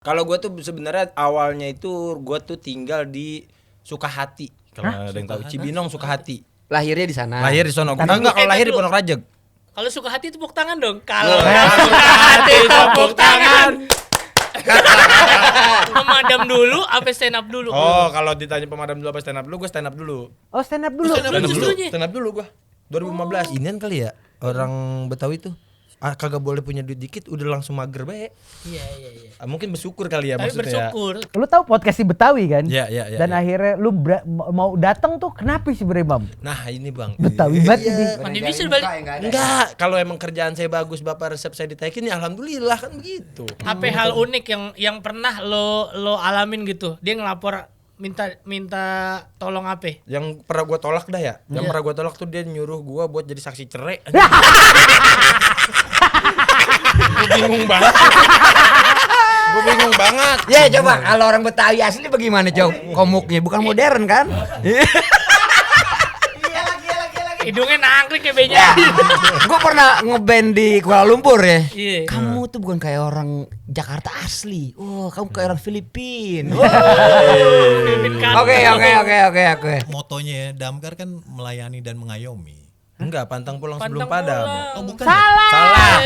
Kalau gue tuh sebenarnya awalnya itu gue tuh tinggal di Sukahati. Kalau ada yang tahu Cibinong Sukahati. Lahirnya di sana. Lahir di sono. Enggak, kalau lahir di Pondok Rajeg. Kalau Sukahati tepuk tangan dong. Kalau Sukahati tepuk tangan. Pemadam dulu apa stand up dulu? Oh, kalau ditanya pemadam dulu apa stand up dulu, gue stand up dulu. Oh, stand up dulu. Stand up dulu gue. 2015. Inian kali ya orang Betawi tuh. Kagak boleh punya duit dikit udah langsung mager bae. Iya. Mungkin bersyukur kali ya Tapi maksudnya. bersyukur. Lu tahu podcast si Betawi kan? Iya. Dan akhirnya lu mau datang tuh kenapa sih bre Bam? Nah, ini Bang. Betawi banget ini. Mandi bisa balik. Enggak, kalau emang kerjaan saya bagus, Bapak resep saya ditaikin ya alhamdulillah kan begitu. Apa hal unik yang pernah lo alamin gitu? Dia ngelapor minta tolong apa? Yang pernah gua tolak dah ya. Yang pernah gua tolak tuh dia nyuruh gua buat jadi saksi cerai. Gue bingung banget. Ya coba kalau orang Betawi asli bagaimana Jauh komuknya bukan modern kan? Hidungnya nangkrik ya benya. Gue pernah ngeband di Kuala Lumpur ya. Iya. Kamu tuh bukan kayak orang Jakarta asli. Oh, kamu kayak orang Filipina. Oke. Motonya ya, Damkar kan melayani dan mengayomi. Enggak, pantang pulang sebelum Pantang padam. pulang. Oh bukan. Salah.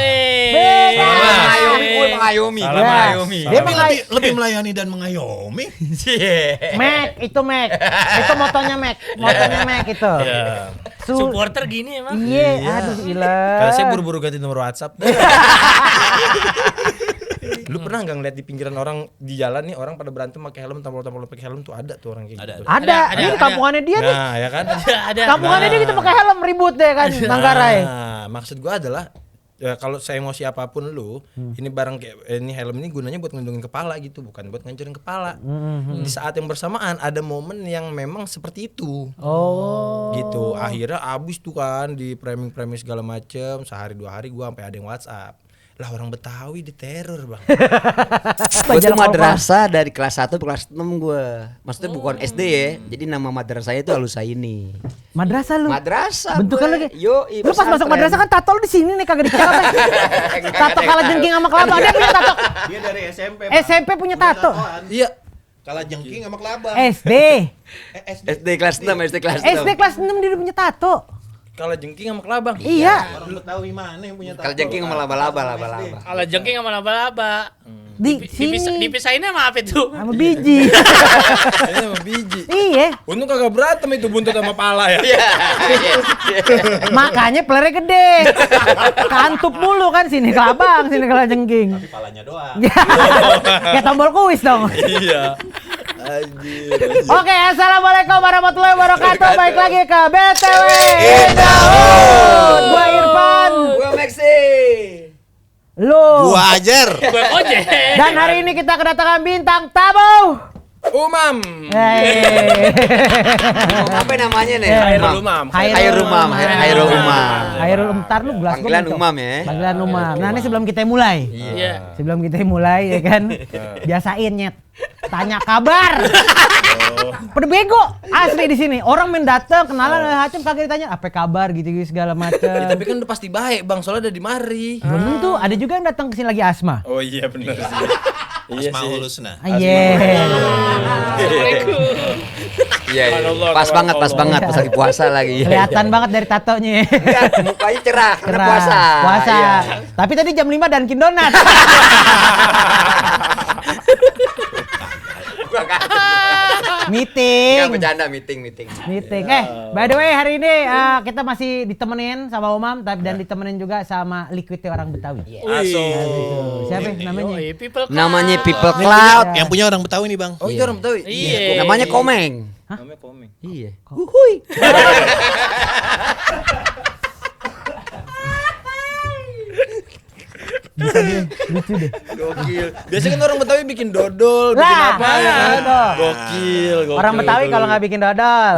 Mengayomi. Dia Lebih melayani dan mengayomi. Mac. Itu motonya Mac itu. Iya. Supporter gini emang. Iya, aduh gila. Kalau saya buru-buru ganti nomor WhatsApp. Lu pernah nggak ngeliat di pinggiran orang di jalan nih orang pada berantem pakai helm, tampol-tampol pakai helm tuh ada tuh orang kayak gitu. Ada. Ini kampungannya dia nih. Nah, ya kan? Ada. Kampungannya dia gitu pakai helm ribut deh kan, Manggarai. Nah, maksud gua adalah ya, kalau saya emosi apapun lu, ini barang kayak ini helm ini gunanya buat ngelindungin kepala gitu, bukan buat ngancurin kepala. Di saat yang bersamaan ada momen yang memang seperti itu. Oh. Gitu. Akhirnya abis tuh kan di framing segala macem, sehari 2 hari gua sampai ada yang WhatsApp. Lah orang Betawi diteror, Bang. Gue tuh madrasah dari kelas 1 ke kelas 6 gue. Maksudnya bukan SD ya. Jadi nama madrasahnya itu Alusaini. Madrasah lu. Madrasah. Bentukan gue. lagi. Yo, Lu pas masuk madrasah kan tato lu di sini nih kagak dicatat. Tato kalajengking sama kelapa. Dia punya tato. Dia dari SMP. SMP punya tato. Iya. Kalah jengking sama kelabang. SD. SD kelas 6, SD kelas 6. SD kelas 6 dia punya tato. Kalau jengking sama kelabang. Iya. Orang Betawi mana yang punya tato? Kalau jengking sama laba-laba. Kalau jengking sama laba-laba. Di sini. Dipisahinnya sama apa tuh? Sama biji. Ini sama biji. Iya. Untung kagak berantem itu buntut sama pala ya. Makanya pelernya gede. Kantup mulu kan sini kelabang, sini kalajengking. Tapi palanya doang. Kayak tombol kuis dong. Iya. Anjir. Oke, assalamualaikum warahmatullahi wabarakatuh. Baik lagi ke BTW Indahut. Gua Irfan. Gue Maxi. Lu. Gua ajar. Gue ojek. Dan hari ini kita kedatangan bintang tamu. Umam. Apa namanya nih? Hairul Umam. Hairul Umam. Hairul Umtar lu gelas gua Panggilan mencok. Umam ya. Panggilan Umam. Nah, ini sebelum kita mulai. Iya. Sebelum kita mulai ya kan. Biasain nyet. Tanya kabar. Pada bego asli di sini. Orang main datang kenalan Hacem kagak ditanya apa kabar gitu segala macam. Ya, tapi kan udah pasti baik, Bang. Soalnya udah di mari. Belum tentu ada juga yang datang ke sini lagi Asma. Oh iya benar sih. Iya sih. Asmaul Husna. Iya. Iya. Pas banget pas lagi puasa lagi. Kelihatan banget dari tatonya. Mukanya cerah karena Cerah. puasa. Puasa. Iya. Tapi tadi jam 5 Dunkin Donat. Meeting. Enggak bercanda meeting. By the way hari ini kita masih ditemenin sama Umam dan ditemenin juga sama liquidnya orang Betawi. Aso. Siapa namanya? Yoi, people club. Namanya People Cloud. Yang punya orang Betawi nih, Bang. Oh iya orang Betawi. Iya. Namanya Komeng. Namanya Komeng. Iya. Bisa dia lucu deh. Gokil. Biasanya kan orang Betawi bikin dodol, bikin Lah, apa ya kan? dodol. Gokil. Orang Betawi kalau nggak bikin dodol,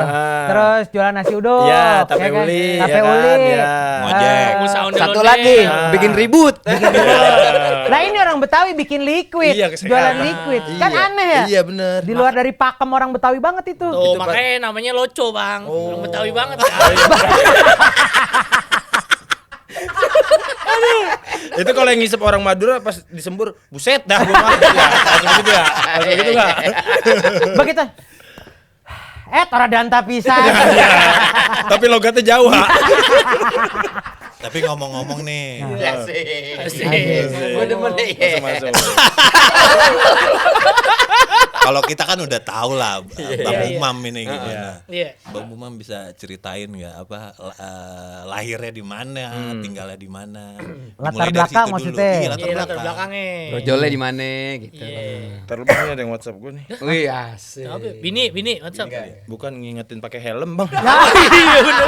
terus jualan nasi uduk, Ya, tape kan? uli, Tape ya kan? uli. Ya. Ngojek. Usaha ondel-ondel. Satu lagi bikin ribut. Lah ini orang Betawi bikin liquid, Iya, kesehatan. jualan liquid. Kan Iya. aneh ya? Iya bener. Di luar dari pakem orang Betawi banget itu. Tuh, Itu, makanya namanya loco, Bang. Orang Betawi banget. Itu kalau yang ngisep orang Madura pas disembur, buset dah gua mah. Langsung gitu ya. Langsung gitu enggak? Begitu. Taradanta pisan. Tapi logatnya Jawa. Tapi ngomong-ngomong nih, Gue demen deh. Masuk. kalau kita kan udah tahu lah Bang Umam ini gimana. Iya. Bang Umam bisa ceritain nggak apa lahirnya di mana, tinggalnya di mana. Latar Dimulai dari belakang situ maksudnya. Iya, Iya, latar latar belakang. belakangnya. Brojolnya di mana gitu. Terus ada yang WhatsApp gue nih. Wih, asik. Apa? Bini, WhatsApp. Bukan ngingetin pakai helm, Bang. Iya benar.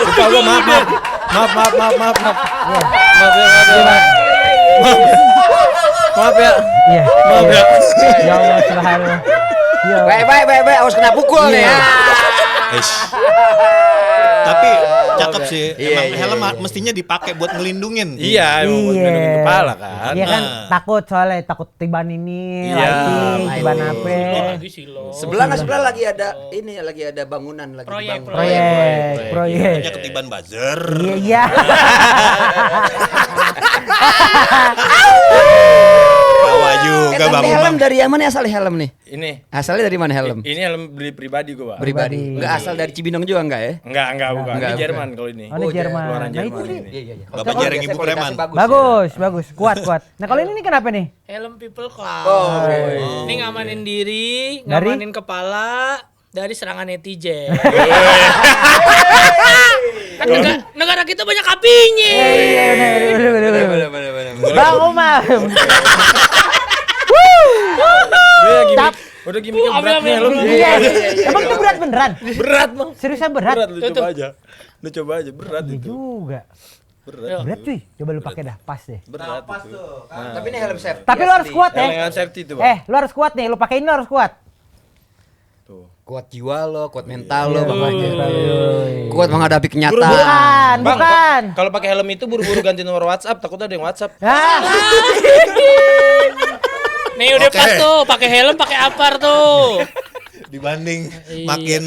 Lupa gua, maaf. Maaf ya. Maaf ya. Iya. Maaf ya. Ya Allah subhanallah. Ya. Baik, awas kena pukul nih ya. Eish. Tapi cakep sih. Iya, Emang iya, helm iya. mestinya dipakai buat ngelindungin. Iya, emang buat melindungi kepala kan. Iya kan Nah. takut soalnya takut tiban ini, Iya, lighting, tiban apa. Lagi sih lo. Sebelah lagi ada ini lagi ada bangunan lagi Proyek, dibangun. Proyek. Hanya ketiban buzzer. Iya. Tawa juga Bang Tapi helm Umam. dari yang mana asal helm nih? Ini Asalnya dari mana helm? ini helm beli pribadi gua, Pak. Pribadi. Enggak asal dari Cibinong juga enggak ya? Enggak bukan. Enggak, Ini Jerman kalau ini. Oh, ini Jerman. Keluaran Nah, Jerman itu sih. ini. Bapak Jereng Ibu Preman. Bagus. Kuat. Nah, kalau ini kenapa nih? Helm People Club. Oh, Ini ngamanin diri, Dari? ngamanin kepala dari serangan netizen. Kan negara kita banyak apinya. Iya, benar. Bang Umam. Udah gimmick Ambil, berat nih ambil, helm. ambil. Iya. Emang itu berat beneran? Berat, Bang. Seriusan berat? Berat lu Tuh, coba aja. Lu coba aja berat Iya itu. juga. Berat. Berat cuy. Coba lu pakai dah, pas deh. Berat itu. Tapi ini helm safety. Tapi lu harus kuat ya. Yang safety itu, Bang. Lu harus kuat nih. Lu pakai ini lu harus kuat. Tuh. Kuat jiwa lo, kuat mental lo, Iya, pokoknya. Yoi. Kuat menghadapi Buru-buru. kenyataan. Bang, Bukan. kalau pakai helm itu buru-buru ganti nomor WhatsApp, takutnya ada yang WhatsApp. Ah, Nih udah Oke. pas tuh, pakai helm, pakai apar tuh. Dibanding Iya. makin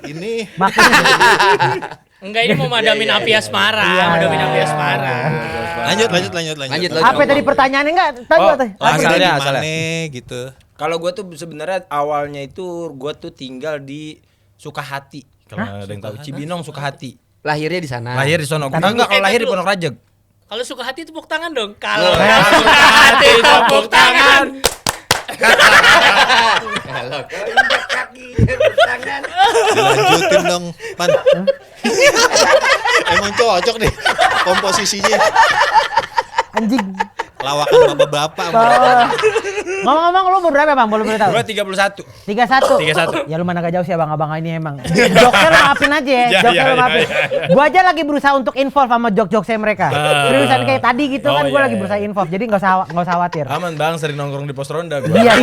ini makin Enggak, ini mau madamin api asmara, Iya. madamin api asmara. Lanjut. apa tadi pertanyaannya enggak? Tadi Oh, apa? asalnya, Lahirnya di asalnya. mana gitu. Kalau gue tuh sebenarnya awalnya itu gue tuh tinggal di Sukahati. Kalau ada yang tahu Cibinong Sukahati. Lahirnya di sana. Lahir di sono. Enggak, kalau lahir di Pondok Rajeg. Kalau suka hati tepuk tangan dong. Kalau suka hati tepuk tangan. Kalau kau injak kaki tangan. Dilanjutin dong, Pan. Emang cocok nih komposisinya. Anjing. Lawakan bapak-bapak. Ngomong-ngomong lu umur berapa, Bang? Boleh tahu? Gue 31. 31. 31. Ya lu mana agak jauh sih abang-abang ini emang. Joknya lu maafin aja ya. Ya, Joknya ya, lu ya, maafin. ya. Gua aja lagi berusaha untuk involve sama jok-jok saya mereka. Seriusan kayak tadi gitu Oh, kan gua iya, lagi iya. berusaha involve. Jadi enggak usah khawatir. Aman Bang, sering nongkrong di pos ronda gue. Iya.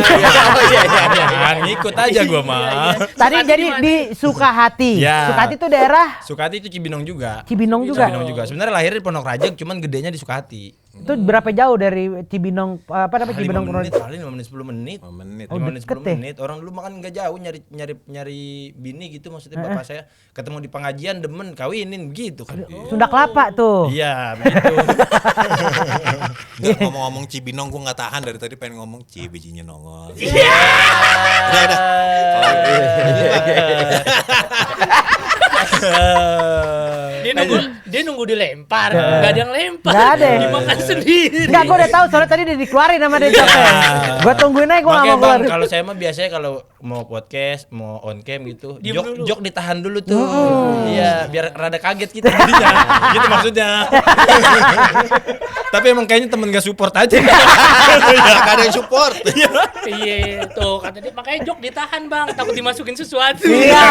Ngikut aja gue mah. Tadi jadi di Sukahati. Ya. Sukahati itu daerah Sukahati itu Cibinong juga. Cibinong juga. Cibinong juga. Sebenarnya lahir di Pondok Rajeg, cuman gedenya di Sukahati. Itu berapa jauh dari Cibinong apa namanya Cibinong 5 menit, Purworejo? paling 5 menit 10 menit. 5 menit. Oh, 5 menit deket 10 ya? menit. Orang dulu makan enggak jauh nyari bini gitu, maksudnya bapak saya ketemu di pengajian demen kawinin begitu kan. Sunda Kelapa tuh. Iya, begitu. Enggak ngomong-ngomong Cibinong gua enggak tahan dari tadi pengen ngomong Cibijinya nongol. Udah. Dia nunggu dilempar, enggak ada yang lempar. Nggak ada. Dimakan sendiri. Enggak, gua udah tahu soalnya tadi udah dikeluarin sama dia joknya. Gua tungguin aja gua enggak Makanya mau Bang, keluar. kalau saya mah biasanya kalau mau podcast, mau on cam gitu, Diem jok dulu. jok ditahan dulu tuh. Iya, biar rada kaget kita jadinya. Gitu maksudnya. Tapi emang kayaknya temen gak support aja. Enggak ada yang support. Iya, tuh kata dia makanya jok ditahan, Bang, takut dimasukin sesuatu. Iya.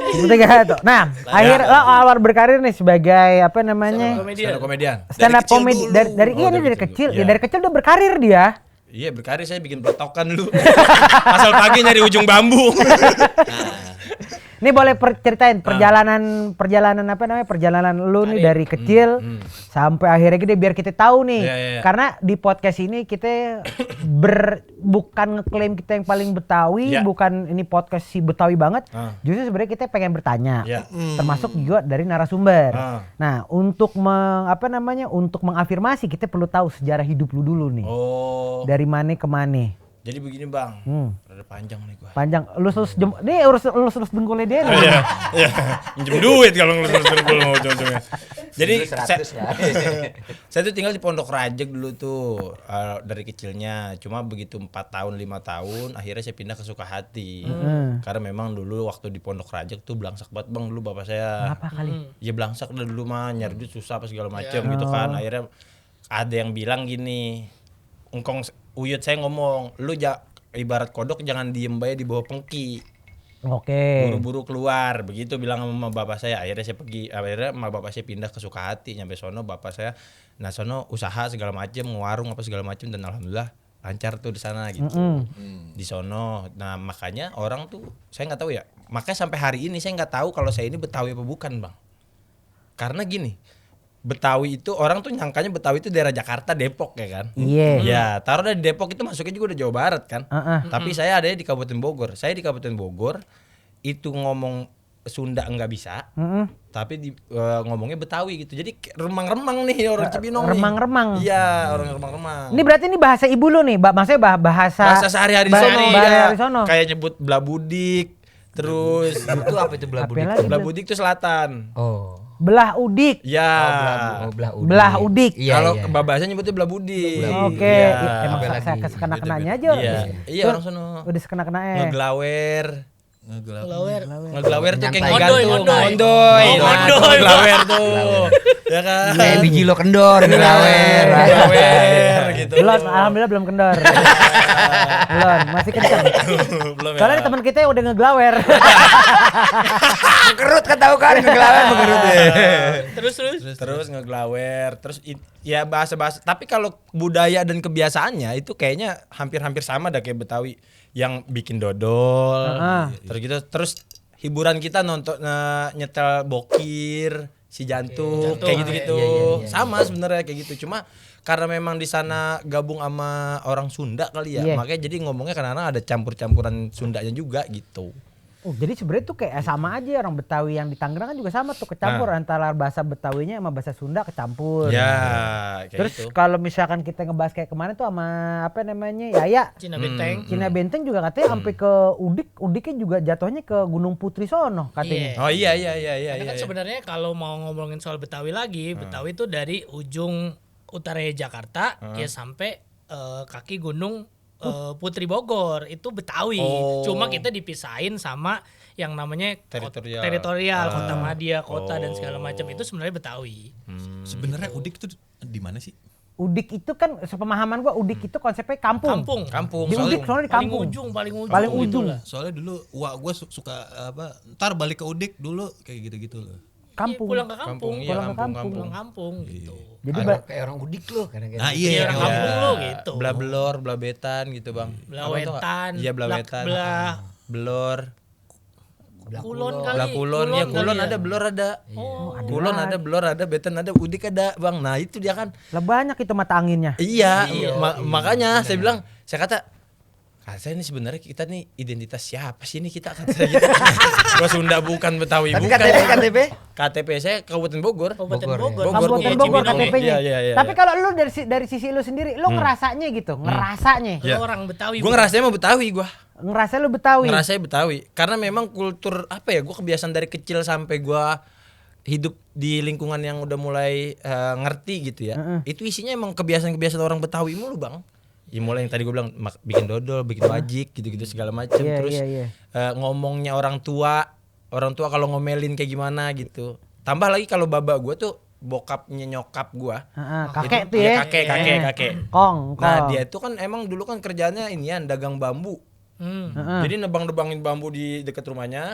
Seperti kayak itu. Nah, akhir lo awal berkarir nih sebagai apa namanya? Komedian. Komedian. Stand up Dari kecil comedy dulu. dari iya Oh, nih dari dari kecil kecil. dulu. Ya Iya. dari kecil udah berkarir dia. Iya, berkarir saya bikin peletokan dulu. Asal pagi nyari ujung bambu. Ini boleh ceritain perjalanan apa namanya? Perjalanan lu nih dari kecil sampai akhirnya gede biar kita tahu nih. Iya. Karena di podcast ini kita bukan ngeklaim kita yang paling Betawi, Iya. bukan ini podcast si Betawi banget. Justru sebenarnya kita pengen bertanya. Iya. Termasuk juga dari narasumber. Nah, untuk untuk mengafirmasi kita perlu tahu sejarah hidup lu dulu nih. Oh. Dari mana ke mana. Jadi begini bang, rada panjang nih gua. Panjang, nih urus dengkulnya dia nih. Iya, minjem duit kalau ngelus dengkul mau ujung-ujungnya. Jadi saya tuh tinggal di Pondok Rajek dulu tuh dari kecilnya. Cuma begitu 4 tahun 5 tahun, akhirnya saya pindah ke Sukahati. Karena memang dulu waktu di Pondok Rajek tuh belangsak banget bang dulu bapak saya. Apa kali? Ya belangsak dah dulu mah nyari duit susah apa segala macam gitu kan. Akhirnya ada yang bilang gini, uyut saya ngomong, lu ibarat kodok jangan diem bae di bawah pengki. Oke. Buru-buru keluar, begitu bilang sama bapak saya. Akhirnya saya pergi, akhirnya sama bapak saya pindah ke Sukahati. Nyampe sono bapak saya, nah sono usaha segala macam, warung apa segala macam, dan alhamdulillah lancar tuh di sana gitu. Di sono. Nah makanya orang tuh saya nggak tahu ya. Makanya sampai hari ini saya nggak tahu kalau saya ini Betawi apa bukan bang. Karena gini, Betawi itu orang tuh nyangkanya Betawi itu daerah Jakarta, Depok ya kan. Iya. Ya, taruh dari Depok itu masuknya juga udah Jawa Barat kan. Tapi saya adanya di Kabupaten Bogor. Saya di Kabupaten Bogor itu ngomong Sunda enggak bisa. Tapi ngomongnya Betawi gitu. Jadi remang-remang nih orang Cibinong nih. Remang-remang. Iya, orang remang-remang. Ini berarti ini bahasa ibu lu nih, maksudnya bahasa sehari-hari sehari-hari sono. sono. Kayak nyebut Blabudik. Terus Itu apa itu Blabudik? Apa lagi? Blabudik itu selatan. Oh. Belah udik. Ya. Belah udik. Iya, Kalau iya. babasnya nyebutnya Blabudik. Oke, Iya. emang Apa saya lagi? sekena-kenanya aja. Iya, iya Tuh, orang sono. Udah sekena-kenanya. Ngeglawer. Ngeglawer tuh kayak Nyantai. ngegantung. Ngondoy. Ngondoy. Oh, Nah, ngondoy. ngeglawer tuh. Ya kan. Kayak biji lo kendor ngelawer. Ngeglawer gitu. Belum, alhamdulillah belum kendor. Belum, masih kencang. Belum ya. Soalnya teman kita yang udah ngeglawer. Kerut kan tahu kan ngelawer mengerut ya. Terus ngeglawer, terus ya bahasa-bahasa. Tapi kalau budaya dan kebiasaannya itu kayaknya hampir-hampir sama dah kayak Betawi, yang bikin dodol. Terus gitu, terus hiburan kita nonton nyetel bokir, si jantung, kayak gitu-gitu. Iya. Sama sebenarnya kayak gitu. Cuma karena memang di sana gabung sama orang Sunda kali ya, Iya. makanya jadi ngomongnya kadang-kadang ada campur-campuran Sundanya juga gitu. Oh, jadi sebenarnya tuh kayak sama aja, orang Betawi yang di Tangerang kan juga sama tuh, kecampur antara bahasa Betawinya sama bahasa Sunda kecampur. Ya, kayak Terus gitu. kalau misalkan kita ngebahas kayak kemarin tuh sama apa namanya Yaya, Cina Benteng. Cina Benteng juga katanya sampai ke Udiknya juga jatuhnya ke Gunung Putri sono katanya. Iya. Oh iya. Karena kan sebenarnya kalau mau ngomongin soal Betawi lagi, Betawi itu dari ujung utara Jakarta ya sampai kaki gunung Putri Bogor itu Betawi. Oh. Cuma kita dipisahin sama yang namanya teritorial, Kota Madia, kota dan segala macam itu sebenarnya Betawi. Sebenarnya Udik itu di mana sih? Udik itu kan sepemahaman gua, Udik itu konsepnya kampung. Kampung. Di Udik soalnya di Paling kampung. ujung. Paling ujung. itulah. Soalnya dulu gue suka ntar balik ke Udik dulu kayak gitu-gitu loh. Kampung. Pulang ke kampung. Iya, Pulang ke kampung. Pulang kampung gitu. Jadi Kayak orang Udik loh kadang-kadang. Nah Iya, iya, orang kampung lo gitu. Belabelor, belabetan gitu bang. Belawetan. Iya belawetan. Belor. Kulon kali. Belah kulon ya, kulon ada, belor ada. Kulon ada, belor ada, betan ada, Udik ada bang. Nah itu dia kan. lah banyak itu mata anginnya. Iya, makanya saya bilang, saya kata saya ini sebenarnya kita nih identitas siapa sih ini kita, kata saya gitu. Gua Sunda bukan Betawi Tapi bukan. KTP? KTP saya Kabupaten Bogor. Kabupaten Bogor, Bogor. ya. Kabupaten Iya, Bogor Cibinong. KTP-nya. Iya. Tapi kalau lu dari sisi lu sendiri, lu ngerasanya gitu, ngerasanya. Lu orang Betawi. Gue ngerasain mau Betawi gue. Ngerasa lu Betawi. Ngerasain Betawi. Karena memang kultur apa ya, gue kebiasaan dari kecil sampai gue hidup di lingkungan yang udah mulai ngerti gitu ya. Itu isinya emang kebiasaan-kebiasaan orang Betawi mulu bang. Ya mulai yang tadi gue bilang bikin dodol, bikin wajik gitu-gitu segala macam. Iya, Terus iya. ngomongnya orang tua kalau ngomelin kayak gimana gitu. Tambah lagi kalau baba gue tuh bokapnya nyokap gue. Kakek tuh Iya, ya. kakek. Kong. Nah dia itu kan emang dulu kan kerjaannya inian dagang bambu. Jadi nebang-nebangin bambu di dekat rumahnya,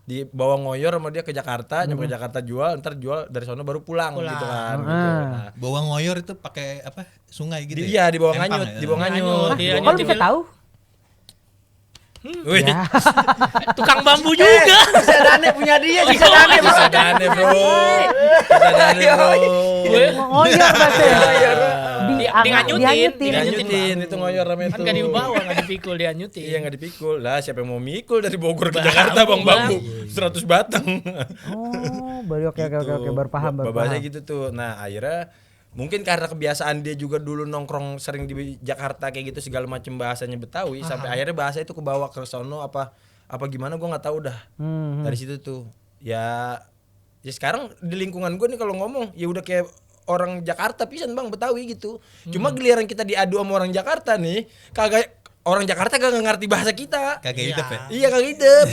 dibawa ngoyor sama dia ke Jakarta, nyampe ke Jakarta jual, ntar jual dari sana baru pulang. Gitu kan. Gitu. Nah, Bawa ngoyor itu pakai apa? Sungai gitu. iya di bawah Empang nganyut, ya? di bawah nganyut. Nganyut, Di iya, bawah Kok lu Nyuci bisa tahu? Wih. Ya. Tukang bambu juga. Bisa Dane punya dia, bisa Oh, Dane. Bisa dane bro. Bisa dane bro. Ngoyor berarti. Dianyutin. Dianyutin itu ngoyor rame Kan itu. gak dibawa, gak dipikul, dianyutin. Iya nggak dipikul lah. Siapa yang mau mikul dari Bogor ke Jakarta bang bambu 100 batang. Oh, baru oke baru paham baru Babasnya paham. gitu tuh. Nah akhirnya mungkin karena kebiasaan dia juga dulu nongkrong sering di Jakarta kayak gitu segala macam bahasanya Betawi sampai akhirnya bahasa itu kebawa ke sono apa gimana gue nggak tahu dah. Dari situ tuh ya sekarang di lingkungan gue nih kalau ngomong ya udah kayak orang Jakarta pisan bang Betawi gitu. Cuma giliran kita diadu sama orang Jakarta nih kagak orang Jakarta kagak ngerti bahasa kita. Kagak hidup ya. Iya kagak hidup.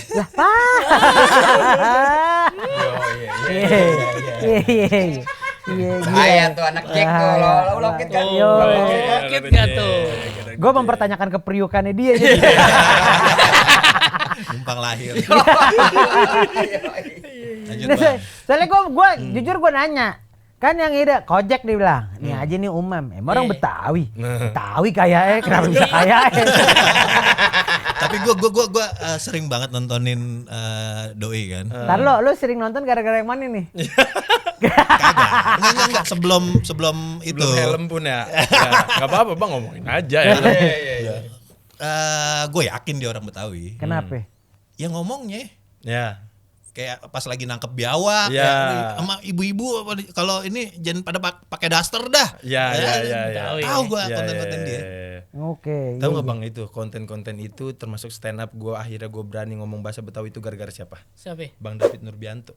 Iya. Saya tuh anak Jack tuh, lo loket kan. Yo. Sakit gak tuh? Gue mempertanyakan kepriukannya dia. Numpang lahir. Lanjut Nah, Bang. soalnya gue jujur gue nanya. Kan yang ide Kojek dia bilang, nih aja nih Umam, emang orang Betawi. Betawi kayaknya, kenapa bisa kayaknya? Tapi gua sering banget nontonin doi kan. Ntar lo sering nonton gara-gara yang mana nih? Kagak. Enggak sebelum itu. Belum helm pun ya. Gak apa-apa bang ngomongin aja ya. Gue yakin dia orang Betawi. Kenapa? Ya ngomongnya Ya. kayak pas lagi nangkep biawak Ya. ya, sama ibu-ibu kalau ini jangan pada pakai daster dah. Ya. Tahu gua Ya, konten-konten dia. Oke. Tahu nggak bang itu konten-konten itu termasuk stand up gue akhirnya gue berani ngomong bahasa Betawi itu gara-gara siapa? Siapa? Bang David Nurbianto.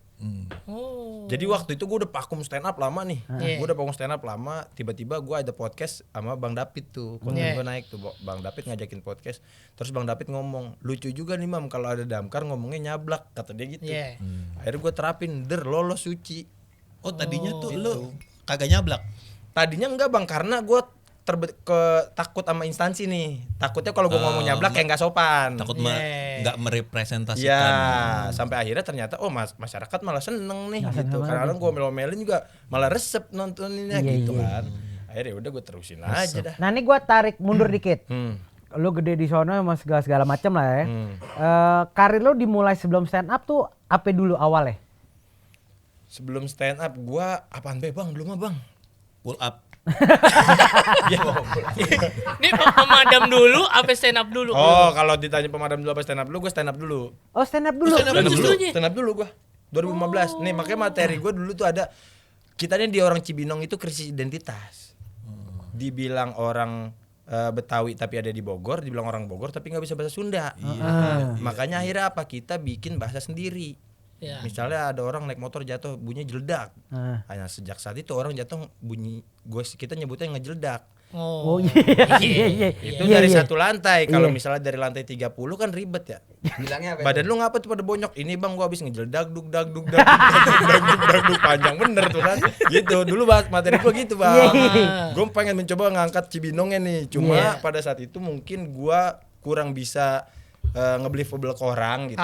Oh. Jadi waktu itu gue udah vakum stand up lama nih. Iya. Gue udah vakum stand up lama. Tiba-tiba gue ada podcast sama Bang David tuh. Konten Iya. gue naik tuh. Bang David ngajakin podcast. Terus Bang David ngomong, lucu juga nih mam kalau ada damkar ngomongnya nyablak kata dia gitu. Iya. Akhirnya gue terapin, lolos suci. Oh tadinya tuh lu kagak nyablak. Tadinya enggak bang karena gue takut sama instansi nih. Takutnya kalau gue ngomong nyablak kayak nggak sopan. Takut Iya. nggak merepresentasikan. Ya, sampai akhirnya ternyata masyarakat malah seneng nih gitu. Kadang-kadang gue melo-melin juga malah resep nontoninnya gitu kan. Akhirnya udah gue terusin aja dah. Nah ini gue tarik mundur dikit. Hmm. Lo gede di sono sama segala macam lah ya. Karir lo dimulai sebelum stand up tuh apa dulu awalnya? Sebelum stand up gue apaan be bang? Belum bang. Pull up. Ini pemadam dulu, apa stand up dulu? Oh kalau ditanya pemadam dulu apa stand up dulu, gue stand up dulu. Oh stand up dulu. Stand up dulu gue 2015. Nih makanya materi gue dulu tuh ada kitanya di orang Cibinong itu krisis identitas. Dibilang orang Betawi tapi ada di Bogor, dibilang orang Bogor tapi nggak bisa bahasa Sunda. Makanya akhirnya apa kita bikin bahasa sendiri. Ya. Misalnya ada orang naik motor jatuh bunyinya jeledak. Hanya sejak saat itu orang jatuh bunyi kita nyebutnya ngejeledak. Oh iya. Itu dari satu lantai. Kalau misalnya dari lantai 30 kan ribet ya. Bilangnya apa? Badan lu ngapa tuh pada bonyok? Ini bang gua habis ngejeledak duk panjang bener tuh kan. Gitu. Dulu materi gua gitu, Bang. Gua pengen mencoba ngangkat Cibinongnya nih. Cuma pada saat itu mungkin gua kurang bisa nge-believable ke orang gitu.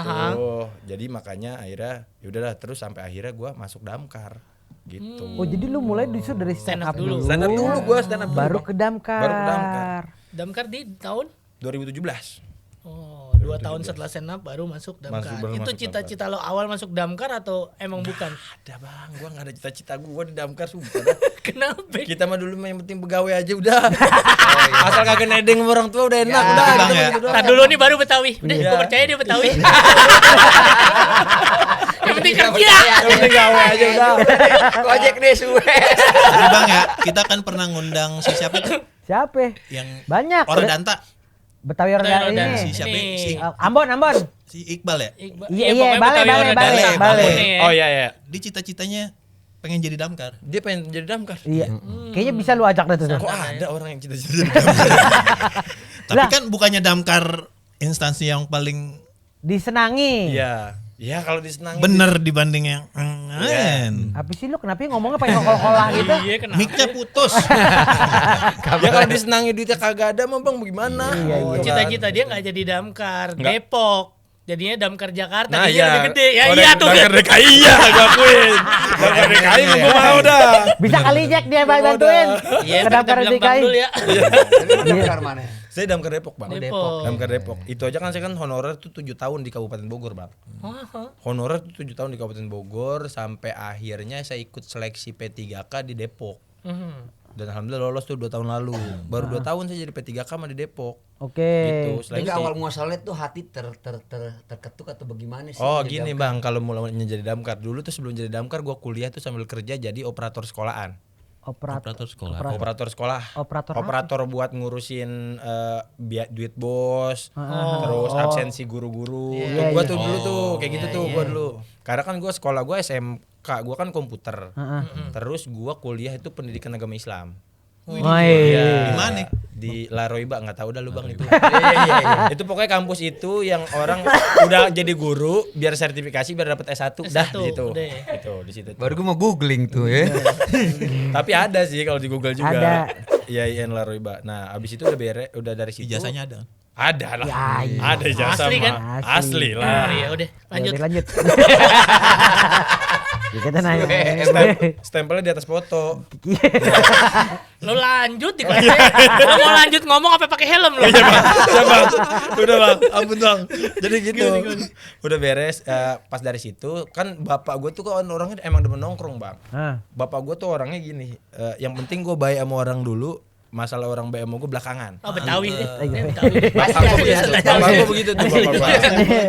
Jadi makanya akhirnya yaudahlah terus sampai akhirnya gua masuk damkar gitu. Oh jadi lu mulai disuruh dari stand up dulu. Stand up dulu gua stand up dulu. Baru Bang. ke damkar. Baru ke damkar. Damkar di tahun? 2017. Oh, 2 tahun setelah stand up baru masuk damkar. baru Itu masuk cita-cita lo awal masuk damkar atau emang bukan? Ada bang, gua nggak ada cita-cita gua di damkar sumpah dah. Kenapa? Kita mah dulu yang penting pegawai aja udah. Asal kagak nedeng sama orang tua udah enak udah. Bang, Gitu, ya. gitu doang. Nah dulu nih baru Betawi. Udah, Iya. gue percaya dia Betawi. Yang penting kerja. Yang penting gawe aja udah. Gojek deh suwe. Jadi Bang ya, kita kan pernah ngundang si siapa itu Siapa? yang Banyak. orang Danta, Betawi orang Betawi ini. orang si siapa Ini. si, Ambon. si Iqbal ya. Iya, pokoknya balik, Betawi orang balik, Danta. balik. Nih. Oh iya iya. Dia cita-citanya pengen jadi damkar. Dia pengen jadi damkar. Iya. Kayaknya bisa lu ajak deh tuh. Kok ada orang yang cita-cita jadi damkar? Tapi Lah. kan bukannya damkar instansi yang paling Disenangi. Iya. Ya kalau disenangi. bener dibanding yang lain. Apa sih lu kenapa ngomongnya pakai kol-kolah gitu? Iya kenapa? Mic-nya putus. Ya kalau disenangi duitnya kagak ada mah bang gimana? Oh, cita-cita dia nggak jadi damkar Nggak. Depok. Jadinya damkar Jakarta. Nah Dia iya. lebih gede. Ya Oh, iya tuh. Damkar DKI iya gua akuin. Damkar DKI mah gua mau dah. Bisa kali Jack dia bantuin. Iya, Ke ntar kita damkar bilang DKI. Bang Dul ya. Tapi lu damkar mana? Saya Damkar Depok, Bang. Depok. Damkar Depok. Itu aja kan saya kan honorer tuh 7 tahun di Kabupaten Bogor, Bang. Honorer tuh 7 tahun di Kabupaten Bogor sampai akhirnya saya ikut seleksi P3K di Depok. Dan alhamdulillah lolos tuh 2 tahun lalu. Baru 2 tahun saya jadi P3K sama di Depok. Oke. Gitu. Jadi Seleksi. awal muasalnya tuh hati terketuk atau bagaimana sih? Oh jadi gini damkar? Bang, kalau mulanya jadi damkar dulu tuh sebelum jadi damkar gua kuliah tuh sambil kerja jadi operator sekolahan. Operator sekolah. Operator sekolah. Operator apa? Operator buat ngurusin duit bos, terus absensi guru-guru. Tuh gua tuh dulu tuh kayak gitu tuh gua dulu. Karena kan gua sekolah gua SMK, gua kan komputer. Terus gua kuliah itu pendidikan agama Islam. Iya. Di mana? Di La Roiba, nggak tahu dah lu Bang itu. Iya. Itu pokoknya kampus itu yang orang udah jadi guru biar sertifikasi biar dapat S1 dah di situ. udah. Itu di situ. Baru gue mau googling tuh ya. Tapi ada sih kalau di Google juga. Ada. IAIN La Roiba. Nah, abis itu udah dari situ. Ijazahnya ada. Ada lah. Ya, iya. Ada ijazah Asli kan? mah. Asli. Asli lah. Ya udah, lanjut. Lanjut. Ya, kita nanya. Stempelnya di atas foto. Lo lanjut di kelas. Lo mau lanjut ngomong apa pakai helm lo? Iya bang, udah bang, ampun bang. Jadi gitu, udah beres. Pas dari situ kan bapak gue tuh kan orangnya emang demen nongkrong bang. Bapak gue tuh orangnya gini, yang penting gue baik sama orang dulu, masalah orang baik sama gue belakangan. Oh Betawi. Iya. Betawi. Bapak gue begitu, bapak gue begitu tuh bapak gue.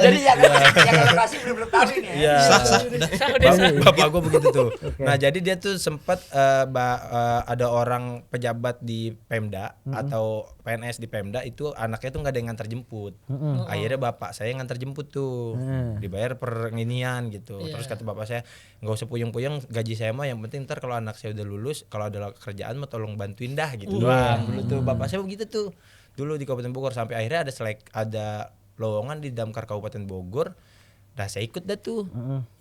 Jadi yang lokasi belum tahu ini ya. Iya. Sah, udah. Bapak gue begitu tuh. Nah jadi dia tuh sempat ada orang pejabat di Pemda atau PNS di Pemda itu anaknya tuh nggak ada yang nganter jemput. Akhirnya bapak saya yang nganter jemput tuh, dibayar per nginian gitu. Terus kata bapak saya nggak usah puyeng-puyeng, gaji saya mah yang penting ntar kalau anak saya udah lulus, kalau ada kerjaan mah tolong bantuin dah gitu doang. Dulu tuh bapak saya begitu tuh. Dulu di Kabupaten Bogor sampai akhirnya ada lowongan di Damkar Kabupaten Bogor. Nah saya ikut dah tuh,